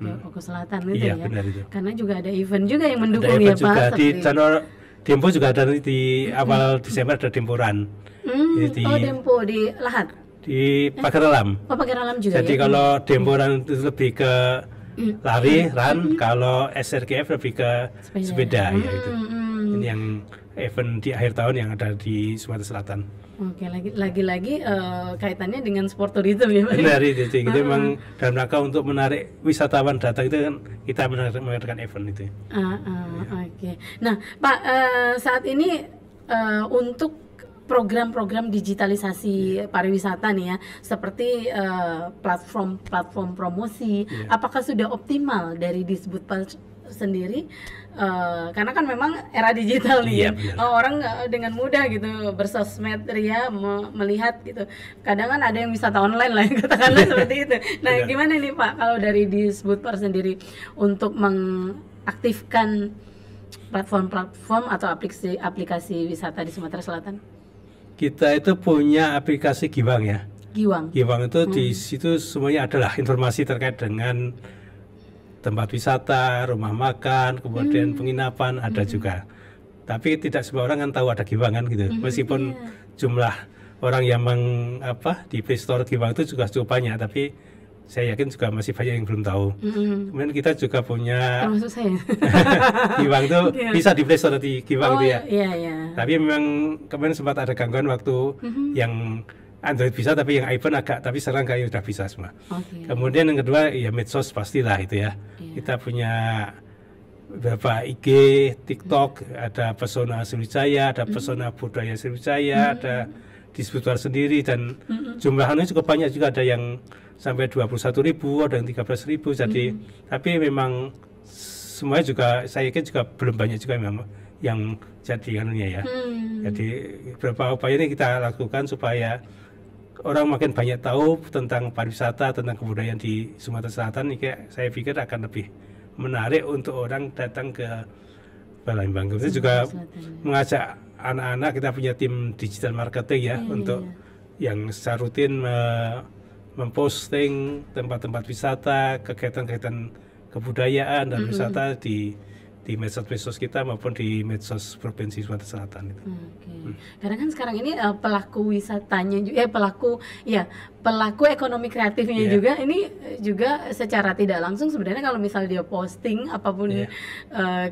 Speaker 1: Ke selatan itu ya.
Speaker 2: Benar itu.
Speaker 1: Karena juga ada event juga yang mendukung
Speaker 2: ya
Speaker 1: Pak.
Speaker 2: Di Dempo juga ada di awal Desember ada Demporan.
Speaker 1: Dempo di Lahat.
Speaker 2: Di Pagar Alam.
Speaker 1: Oh, Pagar Alam juga.
Speaker 2: Jadi kalau Demporan itu lebih ke lari, run, kalau SRGF lebih ke sepeda ya itu. Ini yang event di akhir tahun yang ada di Sumatera Selatan.
Speaker 1: Oke, lagi-lagi kaitannya dengan sport tourism ya Pak.
Speaker 2: Benar itu. Jadi memang dalam rangka untuk menarik wisatawan datang itu kan kita mengadakan event itu.
Speaker 1: Oke. Nah, Pak, saat ini untuk program-program digitalisasi pariwisata nih ya, seperti platform promosi, apakah sudah optimal dari Disbudpar sendiri? Karena kan memang era digital nih ya, orang dengan mudah gitu bersosmed ria melihat gitu. Kadang kan ada yang wisata online lah, katakanlah seperti itu. Nah, gimana nih Pak kalau dari Disbudpar sendiri untuk mengaktifkan platform-platform atau aplikasi wisata di Sumatera Selatan?
Speaker 2: Kita itu punya aplikasi Giwang ya. Giwang itu di situ semuanya adalah informasi terkait dengan tempat wisata, rumah makan, kemudian penginapan ada juga. Tapi tidak semua orang kan tahu ada Giwang kan gitu. Meskipun jumlah orang yang di Play Store Giwang itu juga cukup banyak, tapi saya yakin juga masih banyak yang belum tahu. Kemudian kita juga punya
Speaker 1: termasuk saya.
Speaker 2: Giwang itu bisa di Play Store di Giwang itu ya.
Speaker 1: Iya.
Speaker 2: Tapi memang kemarin sempat ada gangguan waktu yang Android bisa tapi yang iPhone tapi sekarang kayaknya sudah bisa semua. Kemudian yang kedua ya medsos pastilah itu ya. Kita punya beberapa IG, TikTok, ada Pesona Sriwijaya, ada Pesona Budaya Sriwijaya, ada distributor sendiri, dan jumlahnya cukup banyak juga, ada yang sampai 21.000, ada yang 13.000. Jadi tapi memang semuanya juga saya yakin juga belum banyak juga memang yang jadi anunya ya. Jadi beberapa upaya ini kita lakukan supaya orang makin banyak tahu tentang pariwisata, tentang kebudayaan di Sumatera Selatan. Ini saya pikir akan lebih menarik untuk orang datang ke Palembang. Kita juga mengajak anak-anak, kita punya tim digital marketing ya, untuk yang secara rutin memposting tempat-tempat wisata, kegiatan-kegiatan kebudayaan dan wisata di medsos kita maupun di medsos Provinsi Sumatera Selatan itu.
Speaker 1: Karena kan sekarang ini pelaku wisatanya juga, pelaku ekonomi kreatifnya juga ini juga secara tidak langsung sebenarnya kalau misal dia posting apapun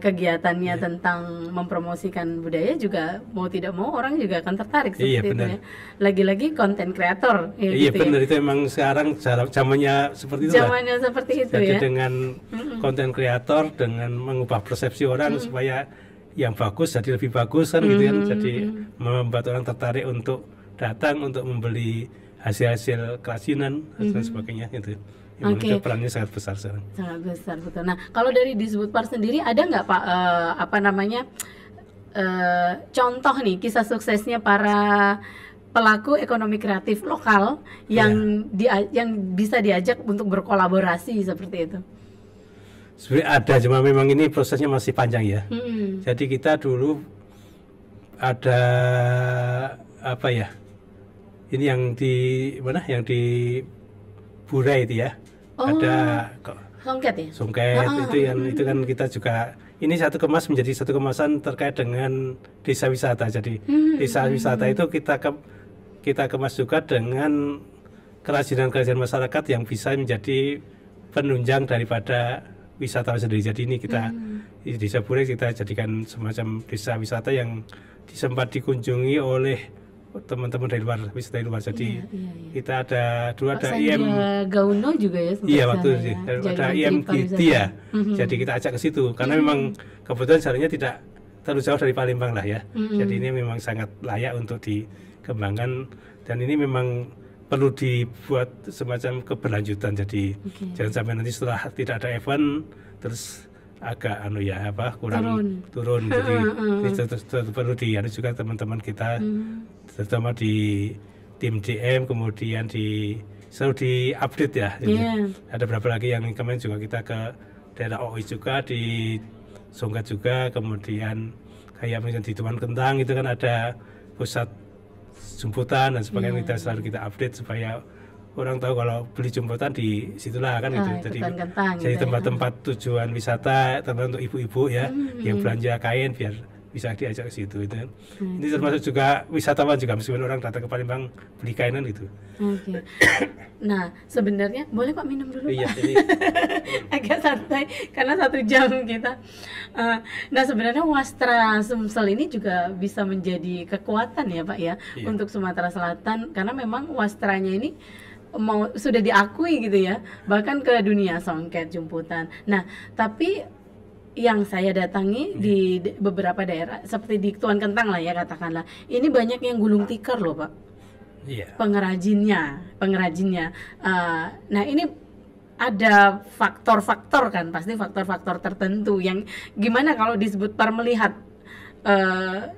Speaker 1: kegiatannya tentang mempromosikan budaya, juga mau tidak mau orang juga akan tertarik seperti itu ya. Lagi-lagi konten kreator
Speaker 2: gitu benar itu emang sekarang zamannya seperti itu.
Speaker 1: Zamannya seperti itu.
Speaker 2: Jadi dengan konten kreator, dengan mengubah persepsi orang supaya yang bagus jadi lebih bagus kan gitu kan. Jadi membuat orang tertarik untuk datang untuk membeli hasil-hasil kerajinan dan sebagainya gitu. Itu perannya sangat besar sekarang.
Speaker 1: Sangat besar, betul. Nah, kalau dari Disbudpar sendiri ada nggak Pak contoh nih kisah suksesnya para pelaku ekonomi kreatif lokal yang bisa diajak untuk berkolaborasi seperti itu?
Speaker 2: Sebenarnya ada, cuma memang ini prosesnya masih panjang ya. Jadi kita dulu ada ini yang di mana? Yang di Burai itu ya. Ada
Speaker 1: Songket ya?
Speaker 2: Songket itu kan kita juga ini satu menjadi satu kemasan terkait dengan desa wisata. Jadi desa wisata itu kita kemas juga dengan kerajinan-kerajinan masyarakat yang bisa menjadi penunjang daripada wisata sendiri. Jadi ini kita di Desa Burai kita jadikan semacam desa wisata yang sempat dikunjungi oleh teman-teman dari luar, wisata dari luar. Jadi kita ada IM
Speaker 1: Gauno juga ya.
Speaker 2: Iya, waktu itu ada IMGT ya. Jadi kita ajak ke situ karena memang kebetulan jalannya tidak terlalu jauh dari Palembang lah ya. Jadi ini memang sangat layak untuk dikembangkan, dan ini memang perlu dibuat semacam keberlanjutan. Jadi jangan sampai nanti setelah tidak ada event terus agak kurang turun. Jadi itu perlu juga teman-teman kita, terutama di tim DM, kemudian selalu di-update ya. Jadi ada beberapa lagi yang kemarin juga kita ke daerah OI juga, di Songket juga, kemudian kayak misalnya di Tuan Kentang itu kan ada pusat jemputan dan sebagainya. Kita selalu kita update supaya orang tahu kalau beli jemputan di situlah kan gitu. Jadi tempat-tempat tujuan wisata terutama untuk ibu-ibu ya yang belanja kain biar bisa diajak ke situ itu. Ini termasuk juga wisatawan juga, meskipun orang datang ke Palembang beli kainan gitu.
Speaker 1: Nah, sebenarnya boleh Pak minum dulu?
Speaker 2: Iya,
Speaker 1: Pak? Agak santai karena 1 jam kita. Nah, sebenarnya Wastra Sumsel ini juga bisa menjadi kekuatan ya Pak ya untuk Sumatera Selatan, karena memang wastranya ini sudah diakui gitu ya, bahkan ke dunia songket, jemputan. Nah, tapi yang saya datangi di beberapa daerah seperti di Tuan Kentang lah ya katakanlah, ini banyak yang gulung tikar loh Pak. Pengrajinnya. Nah, ini ada faktor-faktor kan, pasti faktor-faktor tertentu yang gimana kalau Disbudpar melihat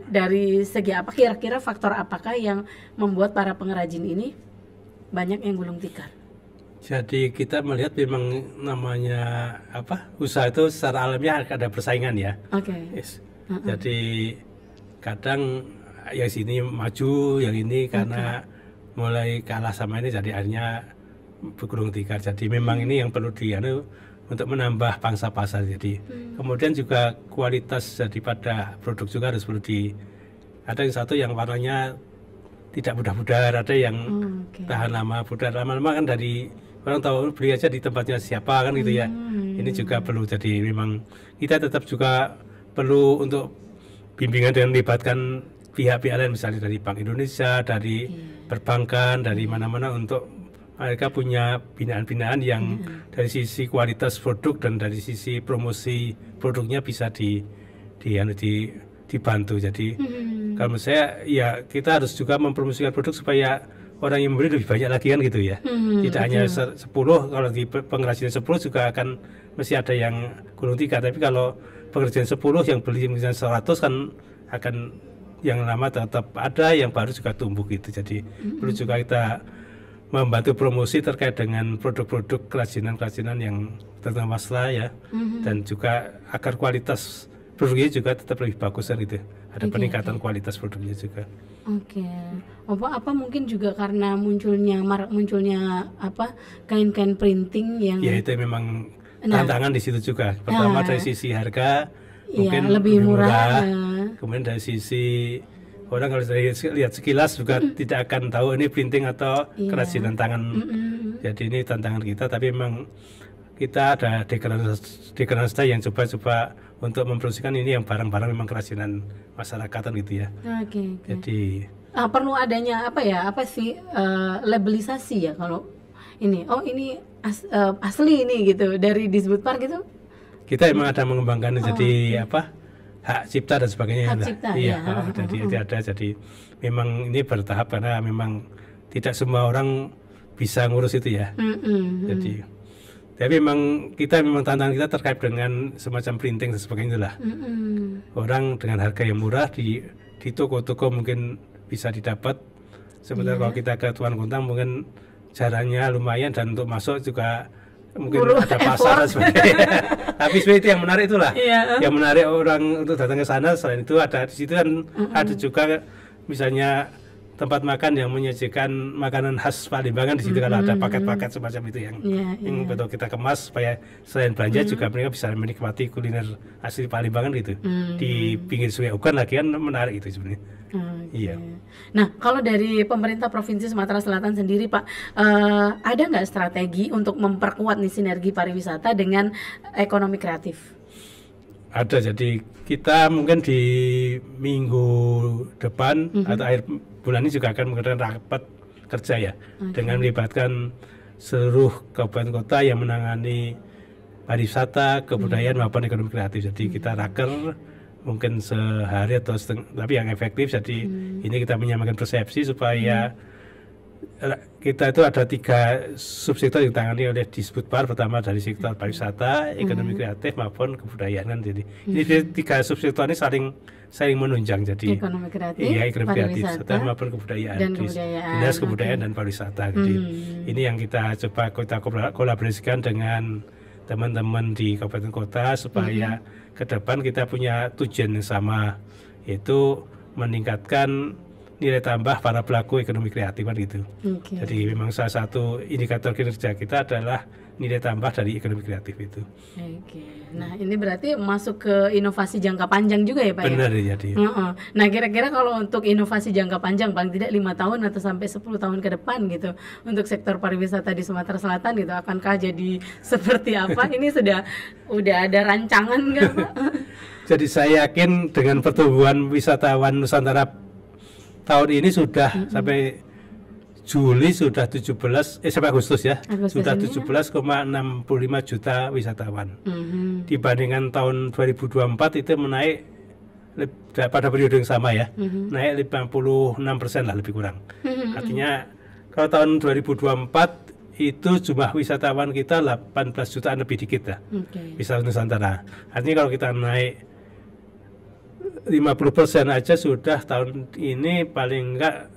Speaker 1: dari segi apa, kira-kira faktor apakah yang membuat para pengrajin ini banyak yang gulung tikar?
Speaker 2: Jadi kita melihat memang namanya usaha itu secara alamiah ada persaingan ya. Jadi kadang yang sini maju, yang ini karena mulai kalah sama ini, jadi akhirnya bergulung tikar. Jadi memang ini yang perlu untuk menambah pangsa pasar. Jadi kemudian juga kualitas daripada produk juga harus perlu ada yang satu yang warnanya tidak mudah-mudah, ada yang tahan lama, pudar lama-lama kan dari orang tahu beli aja di tempatnya siapa kan gitu ya. Ini juga perlu, jadi memang kita tetap juga perlu untuk bimbingan dengan melibatkan pihak-pihak lain, misalnya dari Bank Indonesia, dari perbankan, dari mana-mana, untuk mereka punya binaan-binaan yang dari sisi kualitas produk dan dari sisi promosi produknya bisa dibantu. Jadi kalau menurut saya ya kita harus juga mempromosikan produk supaya orang yang membeli lebih banyak lagi kan gitu ya. Tidak hanya 10, kalau di pengrajin 10 juga akan mesti ada yang gulung 3, tapi kalau pengrajin 10 yang beli misalnya 100 kan akan yang lama tetap ada, yang baru juga tumbuh gitu. Jadi perlu juga kita membantu promosi terkait dengan produk-produk kerajinan-kerajinan yang tentang masalah ya, dan juga agar kualitas produknya juga tetap lebih bagus kan gitu. Ada peningkatan kualitas produknya juga.
Speaker 1: Apa mungkin juga karena munculnya apa kain-kain printing yang
Speaker 2: ya itu memang tantangan di situ juga. Pertama dari sisi harga mungkin
Speaker 1: lebih murah.
Speaker 2: Kemudian dari sisi orang kalau lihat sekilas juga tidak akan tahu ini printing atau kerajinan tangan. Jadi ini tantangan kita, tapi memang kita ada dekranasta yang coba-coba untuk mempromosikan ini yang barang-barang memang kerajinan masyarakatan gitu ya. Jadi
Speaker 1: perlu adanya labelisasi ya kalau ini ini asli ini gitu dari Disbudpar gitu.
Speaker 2: Kita memang ada mengembangkan jadi hak cipta dan sebagainya. Jadi memang ini bertahap karena memang tidak semua orang bisa ngurus itu ya. Tapi memang tantangan kita terkait dengan semacam printing dan sebagainya itulah. Orang dengan harga yang murah di toko-toko mungkin bisa didapat. Sementara kalau kita ke Tuan Kuntang mungkin jaraknya lumayan dan untuk masuk juga mungkin ada pasar dan sebagainya. Tapi sebenarnya itu yang menarik itulah. Yang menarik orang untuk datang ke sana. Selain itu ada di situ kan ada juga misalnya tempat makan yang menyajikan makanan khas Palimbangan di situ. Kalau ada paket-paket semacam itu yang betul kita kemas supaya selain belanja juga mereka bisa menikmati kuliner asli Palimbangan gitu. Di pinggir Sungai Ugan lagi kan menarik itu sebenarnya.
Speaker 1: Nah, kalau dari pemerintah Provinsi Sumatera Selatan sendiri Pak, ada nggak strategi untuk memperkuat nih sinergi pariwisata dengan ekonomi kreatif?
Speaker 2: Ada, jadi kita mungkin di minggu depan atau akhir bulan ini juga akan mengadakan rapat kerja ya, dengan melibatkan seluruh kabupaten kota yang menangani pariwisata, kebudayaan maupun ekonomi kreatif. Jadi kita raker mungkin sehari atau tapi yang efektif. Jadi ini kita menyampaikan persepsi supaya kita itu ada 3 subsektor yang ditangani oleh Disbudpar. Pertama dari sektor pariwisata, ekonomi kreatif maupun kebudayaan kan. Jadi ini 3 subsektor ini saling menunjang. Jadi
Speaker 1: ekonomi kreatif,
Speaker 2: ekonomi kreatif maupun kebudayaan, dinas kebudayaan dan pariwisata. Jadi ini yang kita kolaborasikan dengan teman-teman di kabupaten kota supaya ke depan kita punya tujuan yang sama, yaitu meningkatkan nilai tambah para pelaku ekonomi kreatif kan gitu. Jadi memang salah satu indikator kinerja kita adalah nilai tambah dari ekonomi kreatif itu.
Speaker 1: Nah ini berarti masuk ke inovasi jangka panjang juga ya Pak?
Speaker 2: Benar ya. Jadi.
Speaker 1: Nah kira-kira kalau untuk inovasi jangka panjang paling tidak 5 tahun atau sampai 10 tahun ke depan gitu untuk sektor pariwisata di Sumatera Selatan gitu, akankah jadi seperti apa? Ini udah ada rancangan nggak Pak?
Speaker 2: Jadi saya yakin dengan pertumbuhan wisatawan Nusantara tahun ini sudah sampai Juli sudah sampai Agustus ya, sudah 17,65 juta wisatawan. Dibandingkan tahun 2024 itu menaik pada periode yang sama ya, naik 56% lah lebih kurang. Artinya kalau tahun 2024 itu jumlah wisatawan kita 18 jutaan lebih dikit lah, wisatawan Nusantara. Artinya kalau kita naik 50% aja sudah tahun ini paling enggak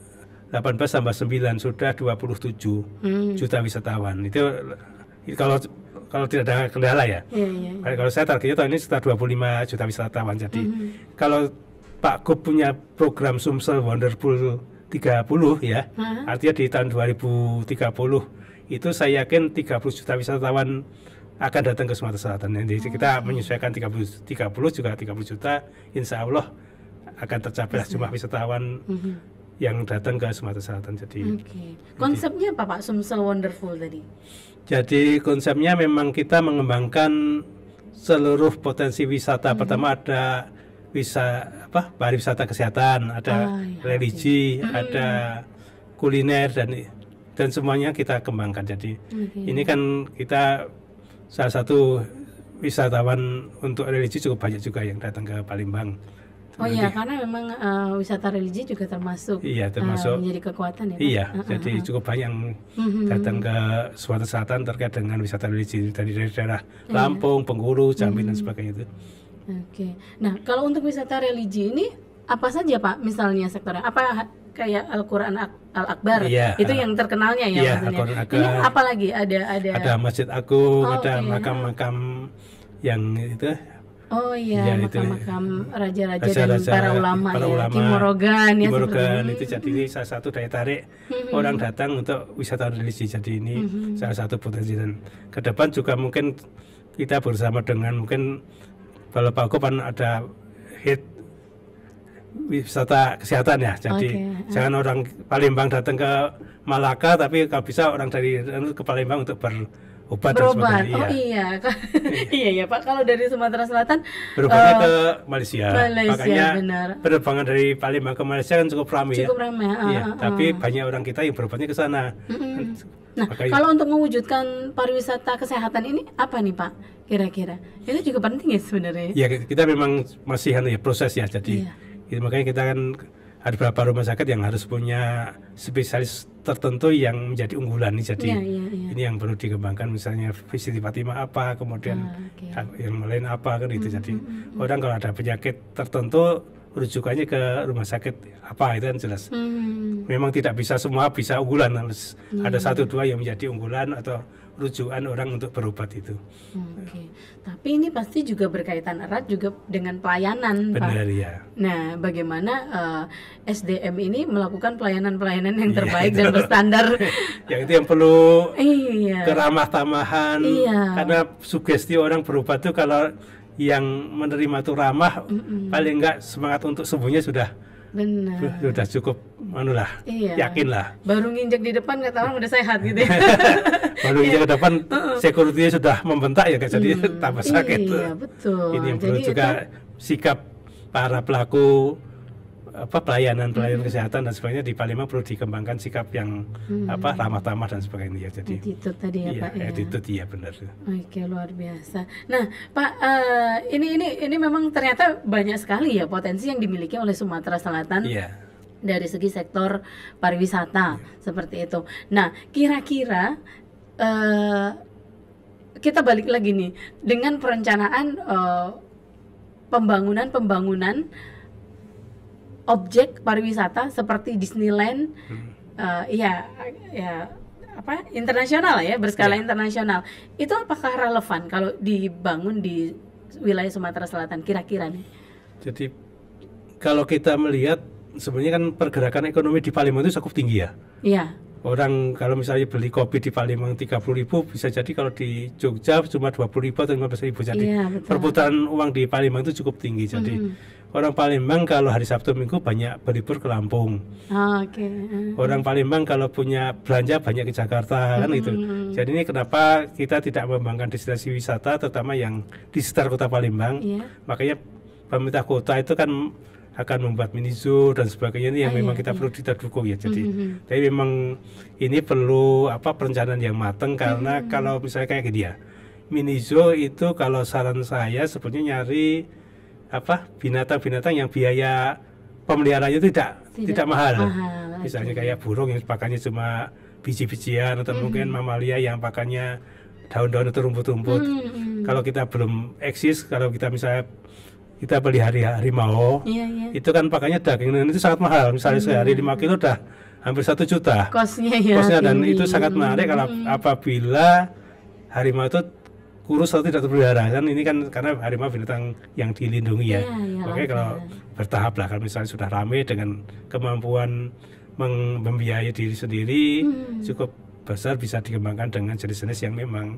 Speaker 2: 18 tambah 9 sudah 27 juta wisatawan. Itu kalau tidak ada kendala ya. Kalau saya targetnya tahun ini sekitar 25 juta wisatawan. Jadi kalau Pak Gub punya program Sumsel Wonderful 30 ya, artinya di tahun 2030 itu saya yakin 30 juta wisatawan akan datang ke Sumatera Selatan. Jadi kita menyesuaikan 30 juga 30 juta, insya Allah akan tercapai jumlah wisatawan yang datang ke Sumatera Selatan. Jadi
Speaker 1: konsepnya apa Pak Sumsel Wonderful tadi?
Speaker 2: Jadi konsepnya memang kita mengembangkan seluruh potensi wisata. Pertama ada pariwisata kesehatan, ada religi, ada kuliner dan semuanya kita kembangkan. Jadi ini kan kita salah satu wisatawan untuk religi cukup banyak juga yang datang ke Palembang.
Speaker 1: Karena memang wisata religi juga termasuk menjadi kekuatan ya Pak?
Speaker 2: Iya, jadi cukup banyak yang datang ke Sumatera Selatan terkait dengan wisata religi dari daerah Lampung, Bengkulu, Jambi dan sebagainya itu.
Speaker 1: Nah kalau untuk wisata religi ini apa saja Pak misalnya sektornya? Apa kayak Al-Quran Al-Akbar itu yang terkenalnya ya maksudnya? Ini apa lagi? Ada
Speaker 2: Masjid Agung, ada makam-makam yang itu.
Speaker 1: Makam-makam raja-raja dan para ulama Kimorogan
Speaker 2: itu jadi ini salah satu daya tarik orang datang untuk wisata religi. Jadi ini salah satu potensi, dan ke depan juga mungkin kita bersama dengan mungkin kalau Pak Kopan ada hit wisata kesehatan ya. Jadi jangan orang Palembang datang ke Malaka, tapi kalau bisa orang dari ke Palembang untuk berobat. Iya
Speaker 1: ya Pak, kalau dari Sumatera Selatan
Speaker 2: berobatnya ke Malaysia. Makanya
Speaker 1: benar.
Speaker 2: penerbangan dari Palembang ke Malaysia kan cukup ramai ya. Tapi banyak orang kita yang berobatnya ke sana.
Speaker 1: Nah, kalau untuk mewujudkan pariwisata kesehatan ini apa nih Pak? Kira-kira itu juga penting ya sebenarnya.
Speaker 2: Ya, kita memang masih proses ya. Jadi makanya kita kan ada beberapa rumah sakit yang harus punya spesialis tertentu yang menjadi unggulan nih. Jadi ini yang perlu dikembangkan, misalnya Siti Fatimah apa, kemudian yang lain apa kan itu. Jadi orang kalau ada penyakit tertentu rujukannya ke rumah sakit apa itu kan jelas. Memang tidak bisa semua bisa unggulan, harus ada 1-2 yang menjadi unggulan atau rujukan orang untuk berobat itu.
Speaker 1: Tapi ini pasti juga berkaitan erat juga dengan pelayanan,
Speaker 2: Benar,
Speaker 1: Pak.
Speaker 2: Ya.
Speaker 1: Nah, bagaimana SDM ini melakukan pelayanan-pelayanan yang terbaik dan berstandar?
Speaker 2: Yang itu yang perlu keramah tamahan. Karena sugesti orang berobat itu kalau yang menerima itu ramah, paling enggak semangat untuk sembuhnya sudah cukup yakin lah.
Speaker 1: Baru nginjek di depan kata orang udah sehat gitu ya.
Speaker 2: Baru nginjek ke depan security-nya sudah membentak ya, jadi tambah sakit.
Speaker 1: Betul.
Speaker 2: Ini yang perlu juga sikap para pelaku pelayanan kesehatan dan sebagainya di Palembang perlu dikembangkan sikap yang ramah tamah dan sebagainya. Jadi
Speaker 1: attitude tadi ya Pak ya.
Speaker 2: Attitude benar.
Speaker 1: Luar biasa. Nah Pak, ini memang ternyata banyak sekali ya potensi yang dimiliki oleh Sumatera Selatan. Dari segi sektor pariwisata seperti itu. Nah kira-kira kita balik lagi nih dengan perencanaan pembangunan objek pariwisata seperti Disneyland, internasional ya, berskala internasional. Itu apakah relevan kalau dibangun di wilayah Sumatera Selatan kira-kira nih?
Speaker 2: Jadi kalau kita melihat sebenarnya kan pergerakan ekonomi di Palembang itu cukup tinggi ya. Orang kalau misalnya beli kopi di Palembang 30.000, bisa jadi kalau di Jogja cuma 20.000 atau 15.000. Jadi perputaran uang di Palembang itu cukup tinggi. Jadi orang Palembang kalau hari Sabtu Minggu banyak berlibur ke Lampung. Orang Palembang kalau punya belanja banyak ke Jakarta kan itu. Jadi ini kenapa kita tidak mengembangkan destinasi wisata terutama yang di sekitar kota Palembang. Makanya pemerintah kota itu kan akan membuat mini zoo dan sebagainya, ini yang memang kita perlu kita dukung ya. Jadi tapi memang ini perlu perencanaan yang matang, karena kalau misalnya kayak gini ya, mini zoo itu kalau saran saya sebetulnya nyari binatang-binatang yang biaya pemeliharaannya itu tidak mahal. Misalnya kayak burung yang pakannya cuma biji-bijian, atau mungkin mamalia yang pakannya daun-daun atau rumput-rumput. Kalau kita belum eksis, kalau kita misalnya kita beli harimau, itu kan pakannya daging, itu sangat mahal. Misalnya sehari 5 kilo udah hampir 1 juta
Speaker 1: kosnya
Speaker 2: dan itu sangat menarik kalau apabila harimau itu kurus atau tidak terpelihara. Kan ini kan karena harimau binatang yang dilindungi ya. Makanya kalau bertahap lah, kalau misalnya sudah ramai dengan kemampuan membiayai diri sendiri, cukup besar bisa dikembangkan dengan jenis-jenis yang memang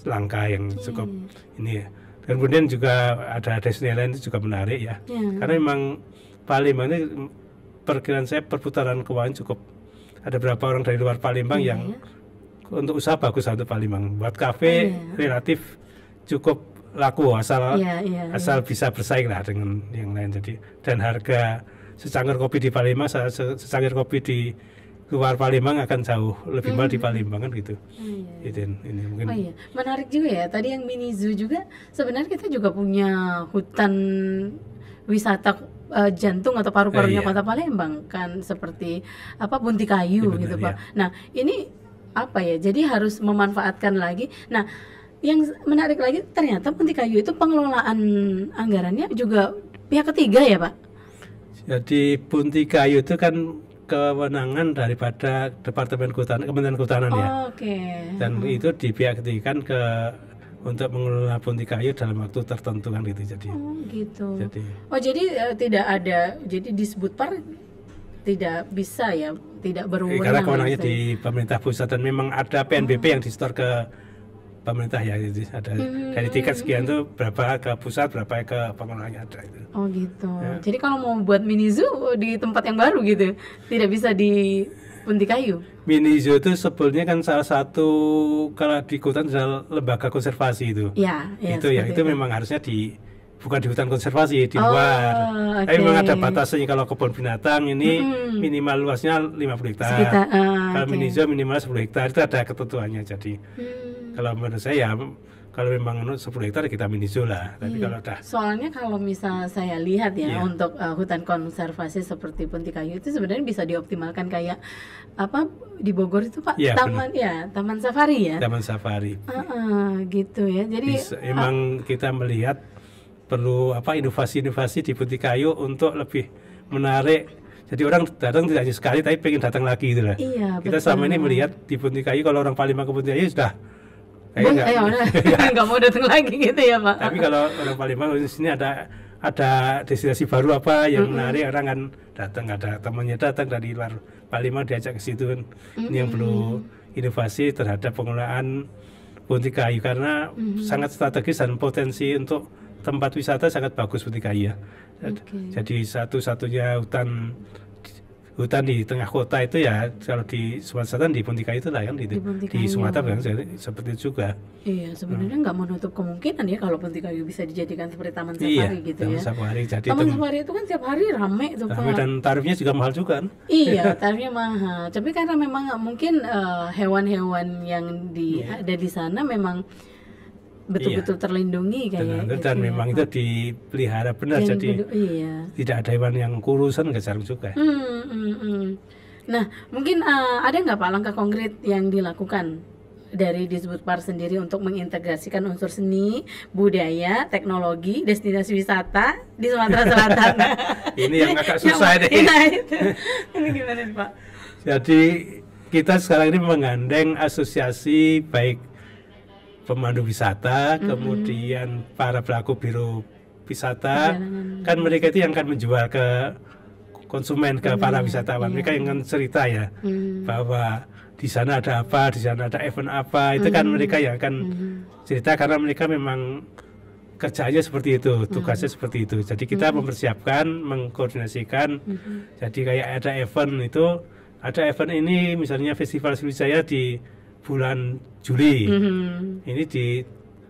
Speaker 2: langka yang cukup ini ya. Dan kemudian juga ada destinasi lain itu juga menarik ya. Karena memang Palembang ini perkiraan saya perputaran keuangan cukup, ada berapa orang dari luar Palembang yang untuk usaha bagus untuk Palembang. Buat kafe relatif cukup laku asal bisa bersaing lah dengan yang lain. Jadi dan harga secangkir kopi di Palembang, secangkir kopi di luar Palembang akan jauh lebih mahal di Palembang kan gitu. Ini mungkin.
Speaker 1: Menarik juga ya. Tadi yang mini zoo juga sebenarnya kita juga punya hutan wisata jantung atau paru-parunya kota Palembang kan, seperti Bunti Kayu gitu Pak. Nah ini apa ya? Jadi harus memanfaatkan lagi. Nah yang menarik lagi ternyata Bunti Kayu itu pengelolaan anggarannya juga pihak ketiga ya Pak. Jadi
Speaker 2: Bunti Kayu itu kan kewenangan daripada Departemen Kementerian Kehutanan ya. Dan itu dipihak-ketikan untuk mengelola Bunti Kayu dalam waktu tertentu kan gitu. Jadi
Speaker 1: tidak ada, jadi disebut par tidak bisa ya, tidak berwenang.
Speaker 2: Karena kewenangannya di pemerintah pusat dan memang ada PNBP yang disetor ke pemerintah ya, jadi ada dari tiket sekian tuh berapa ke pusat, berapa ke pengelolanya ada itu.
Speaker 1: Jadi kalau mau buat mini zoo di tempat yang baru gitu, tidak bisa di Bunti Kayu.
Speaker 2: Mini zoo itu sebetulnya kan salah satu, kalau di hutan adalah lembaga konservasi itu. Itu memang harusnya bukan di hutan konservasi, di luar. Tapi memang ada batasnya, kalau kebun binatang ini minimal luasnya 50 hektar. Kalau mini zoo minimal 10 hektar, itu ada ketentuannya. Jadi kalau menurut saya kalau memang 10 hektar kita mini zoo lah. Tapi kalau
Speaker 1: soalnya kalau misal saya lihat ya untuk hutan konservasi seperti Bunti Kayu itu sebenarnya bisa dioptimalkan kayak di Bogor itu Pak, taman safari ya.
Speaker 2: Taman safari.
Speaker 1: Gitu ya. Jadi
Speaker 2: memang kita melihat perlu inovasi-inovasi di Bunti Kayu untuk lebih menarik. Jadi orang datang tidak hanya sekali tapi pengen datang lagi gitu lah. Kita selama ini melihat di Bunti Kayu kalau orang Palembang ke Bunti Kayu sudah
Speaker 1: nggak mau datang lagi gitu ya Pak.
Speaker 2: Tapi kalau orang Palembang di sini ada destinasi baru yang menarik, orang kan datang, ada temannya datang dari luar Palembang diajak ke situ. Ini yang perlu inovasi terhadap pengelolaan Bunti Kayu karena sangat strategis dan potensi untuk tempat wisata sangat bagus Bunti Kayu ya. Jadi satu-satunya hutan di tengah kota itu ya, kalau di Sumatera Selatan di Bunti Kayu itu lah kan di Sumatera kan seperti itu juga.
Speaker 1: Sebenarnya nggak menutup kemungkinan ya kalau Bunti Kayu bisa dijadikan seperti taman safari gitu
Speaker 2: taman
Speaker 1: ya.
Speaker 2: Safari. Jadi
Speaker 1: taman safari itu kan tiap hari ramai tuh Pak.
Speaker 2: Dan tarifnya juga mahal juga kan.
Speaker 1: Tarifnya mahal. Tapi karena memang mungkin hewan-hewan yang ada di sana memang betul-betul terlindungi kayak gitu.
Speaker 2: Dan memang itu dipelihara benar, jadi tidak ada hewan yang kurusan, nggak jarang juga.
Speaker 1: Nah mungkin ada nggak Pak langkah konkret yang dilakukan dari Disbudpar sendiri untuk mengintegrasikan unsur seni, budaya, teknologi, destinasi wisata di Sumatera Selatan?
Speaker 2: Ini yang agak susah deh.
Speaker 1: Ini gimana Pak?
Speaker 2: Jadi kita sekarang ini menggandeng asosiasi baik pemandu wisata, kemudian para pelaku biro wisata, kan mereka itu yang akan menjual ke konsumen, ke para wisatawan. Mereka yang akan cerita ya, bahwa di sana ada apa, di sana ada event apa, itu kan mereka yang akan cerita karena mereka memang kerjanya seperti itu, tugasnya seperti itu. Jadi kita mempersiapkan, mengkoordinasikan. Jadi kayak ada event ini misalnya Festival Sriwijaya di bulan Juli, ini di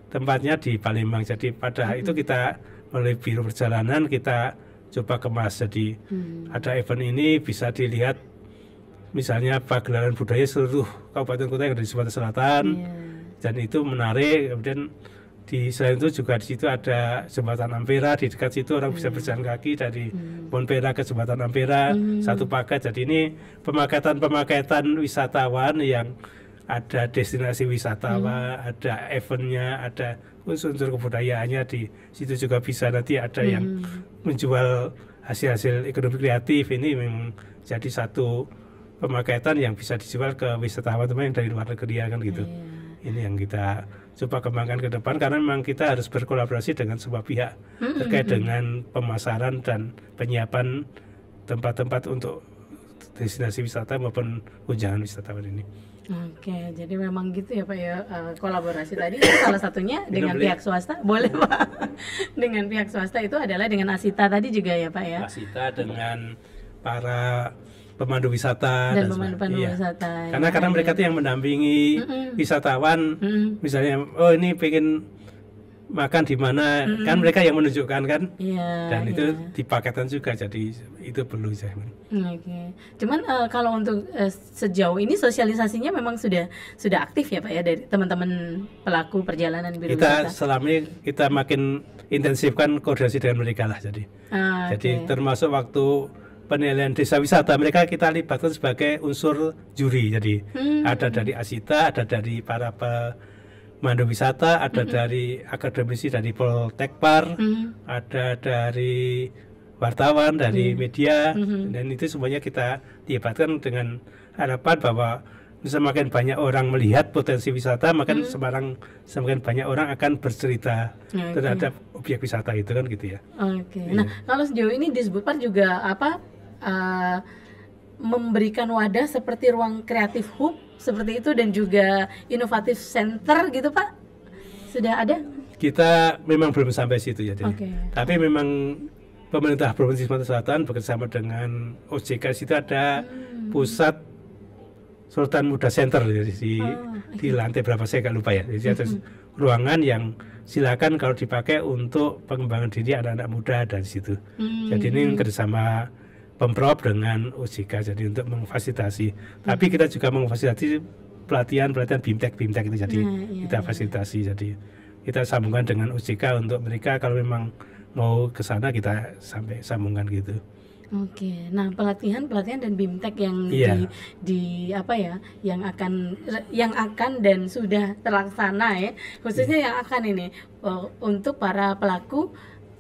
Speaker 2: tempatnya di Palembang. Jadi pada itu kita melalui biro perjalanan kita coba kemas. Jadi ada event ini bisa dilihat misalnya pagelaran budaya seluruh kabupaten kota yang ada di Sumatera Selatan, dan itu menarik. Kemudian selain itu juga di situ ada jembatan Ampera, di dekat situ orang bisa berjalan kaki dari Bonpera ke jembatan Ampera, satu paket. Jadi ini pemaketan wisatawan yang ada destinasi wisatawan, ada eventnya, ada unsur kebudayaannya. Di situ juga bisa nanti ada yang menjual hasil-hasil ekonomi kreatif. Ini memang jadi satu pemaketan yang bisa dijual ke wisatawan teman yang dari luar negeri kan gitu. Ini yang kita coba kembangkan ke depan karena memang kita harus berkolaborasi dengan semua pihak terkait dengan pemasaran dan penyiapan tempat-tempat untuk destinasi wisata maupun kunjungan wisatawan ini.
Speaker 1: Oke, jadi memang gitu ya Pak ya, kolaborasi tadi salah satunya dengan pihak swasta, boleh Pak? Dengan pihak swasta itu adalah dengan Asita tadi juga ya Pak ya?
Speaker 2: Asita dengan para pemandu wisata
Speaker 1: dan pemandu wisata.
Speaker 2: Karena mereka itu yang mendampingi wisatawan, misalnya ini pengen makan di mana, kan mereka yang menunjukkan kan, dan itu dipaketkan juga, jadi itu perlu saya.
Speaker 1: Oke. Cuman kalau untuk sejauh ini sosialisasinya memang sudah aktif ya Pak ya dari teman-teman pelaku perjalanan biru wisata.
Speaker 2: Selama ini kita makin intensifkan koordinasi dengan mereka lah, jadi termasuk waktu penilaian desa wisata mereka kita libatkan sebagai unsur juri, jadi ada dari Asita, ada dari para pemandu wisata, ada dari akademisi dari Poltekpar, ada dari wartawan, dari media, dan itu semuanya kita libatkan dengan harapan bahwa semakin banyak orang melihat potensi wisata, makin semakin banyak orang akan bercerita terhadap objek wisata itu kan gitu ya.
Speaker 1: Nah kalau sejauh ini di Sbudpar juga memberikan wadah seperti ruang kreatif hub seperti itu dan juga inovatif center gitu Pak, sudah ada?
Speaker 2: Kita memang belum sampai situ ya, tapi memang pemerintah Provinsi Sumatera Selatan bekerjasama dengan OJK situ ada pusat Sultan Muda Center di lantai berapa saya nggak lupa ya, jadi ada ruangan yang silakan kalau dipakai untuk pengembangan diri anak-anak muda dari situ. Jadi ini kerjasama Pemprov dengan OJK, jadi untuk memfasilitasi. Tapi kita juga memfasilitasi pelatihan BIMTEK itu, jadi kita fasilitasi. Jadi kita sambungkan dengan OJK untuk mereka kalau memang mau ke sana kita sampai sambungkan gitu.
Speaker 1: Oke, nah pelatihan dan BIMTEK yang yang akan dan sudah terlaksana ya, khususnya yang akan ini untuk para pelaku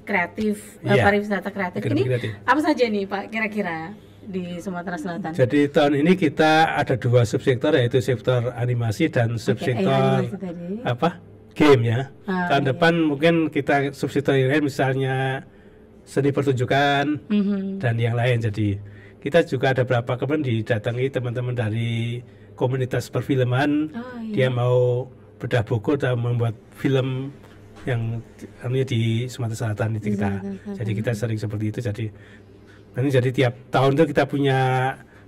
Speaker 1: kreatif, pariwisata kreatif. Ini apa saja nih Pak kira-kira di Sumatera Selatan?
Speaker 2: Jadi tahun ini kita ada 2 subsektor, yaitu sektor animasi dan subsektor game ya. Tahun depan mungkin kita subsektor yang lain, misalnya seni pertunjukan dan yang lain. Jadi kita juga ada beberapa kemarin didatangi teman-teman dari komunitas perfilman, dia mau bedah buku dan membuat film yang di Sumatera Selatan itu kita. Jadi kita sering seperti itu. Jadi tiap tahun itu kita punya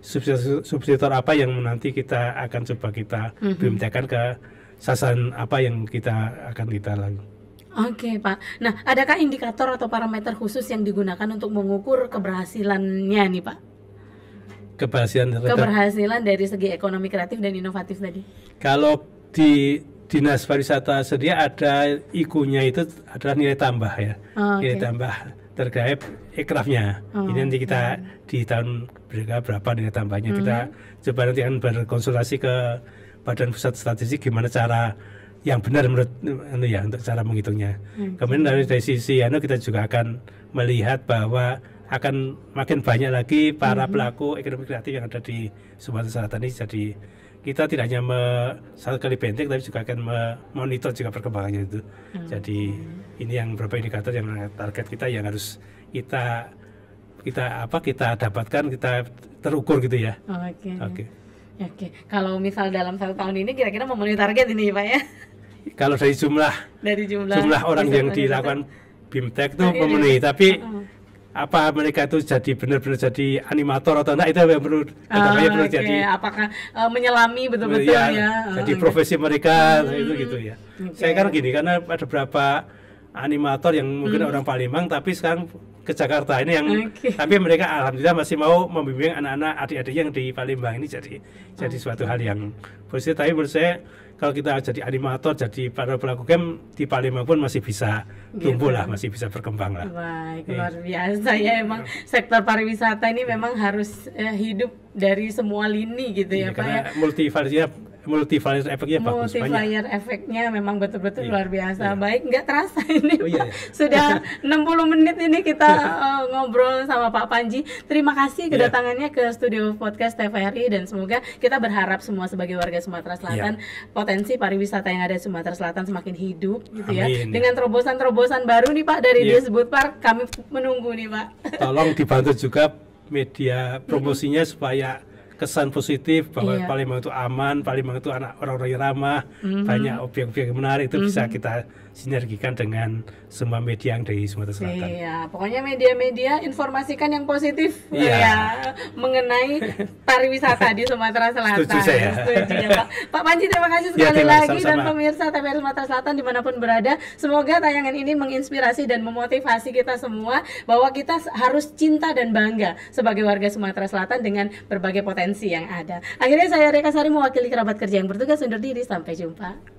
Speaker 2: subsektor apa yang nanti kita akan coba kita BIMTEK-kan ke sasaran apa yang kita lakukan.
Speaker 1: Oke Pak. Nah, adakah indikator atau parameter khusus yang digunakan untuk mengukur keberhasilannya nih Pak? Keberhasilan dari segi ekonomi kreatif dan inovatif tadi.
Speaker 2: Kalau di Dinas Pariwisata sedia ada IQ-nya itu adalah nilai tambah ya, nilai tambah terkait ekrafnya. Ini nanti kita di tahun berapa nilai tambahnya, kita coba nanti akan berkonsultasi ke Badan Pusat Statistik gimana cara yang benar menurut untuk cara menghitungnya. Kemudian dari sisi kita juga akan melihat bahwa akan makin banyak lagi para pelaku ekonomi kreatif yang ada di Sumatera Selatan ini. Jadi kita tidak hanya satu kali BIMTEK, tapi juga akan memonitor juga perkembangannya itu. Jadi ini yang beberapa indikator yang target kita yang harus kita dapatkan, kita terukur gitu ya.
Speaker 1: Oke. Kalau misal dalam 1 tahun ini kira-kira memenuhi target ini Pak ya?
Speaker 2: Kalau dari jumlah orang yang dilakukan BIMTEK itu memenuhi, tapi apa mereka itu jadi benar-benar jadi animator atau enggak, itu yang perlu jadi
Speaker 1: apakah menyelami betul-betul ya
Speaker 2: jadi profesi mereka itu gitu ya. Saya kan gini, karena ada beberapa animator yang mungkin orang Palembang tapi sekarang ke Jakarta ini yang tapi mereka alhamdulillah masih mau membimbing anak-anak adik-adik yang di Palembang ini, jadi suatu hal yang positif. Tapi menurut saya kalau kita jadi animator, jadi para pelaku game di Palembang pun masih bisa tumbuh lah, masih bisa berkembang lah.
Speaker 1: Baik, luar biasa ya, emang sektor pariwisata ini memang harus hidup dari semua lini gitu ya Pak ya. Multiplier efeknya bagus, multiplier efeknya memang betul-betul luar biasa. Baik, nggak terasa ini sudah 60 menit ini kita ngobrol sama Pak Panji. Terima kasih kedatangannya ke studio podcast TVRI, dan semoga kita berharap semua sebagai warga Sumatera Selatan potensi pariwisata yang ada di Sumatera Selatan semakin hidup gitu ya. Dengan terobosan-terobosan baru nih Pak dari Disbudpar, kami menunggu nih Pak.
Speaker 2: Tolong dibantu juga media promosinya supaya kesan positif bahwa Palembang itu aman, Palembang itu orang-orang yang ramah, banyak objek-objek yang menarik, itu bisa kita sinergikan dengan semua media yang dari Sumatera Selatan.
Speaker 1: Iya, pokoknya media-media informasikan yang positif ya mengenai pariwisata di Sumatera Selatan.
Speaker 2: Setuju saya.
Speaker 1: Setuju ya, Pak. Pak Panji, terima kasih sekali lagi dan pemirsa TVRI Sumatera Selatan dimanapun berada. Semoga tayangan ini menginspirasi dan memotivasi kita semua bahwa kita harus cinta dan bangga sebagai warga Sumatera Selatan dengan berbagai potensi yang ada. Akhirnya saya Ria Kasari mewakili kerabat kerja yang bertugas undur diri. Sampai jumpa.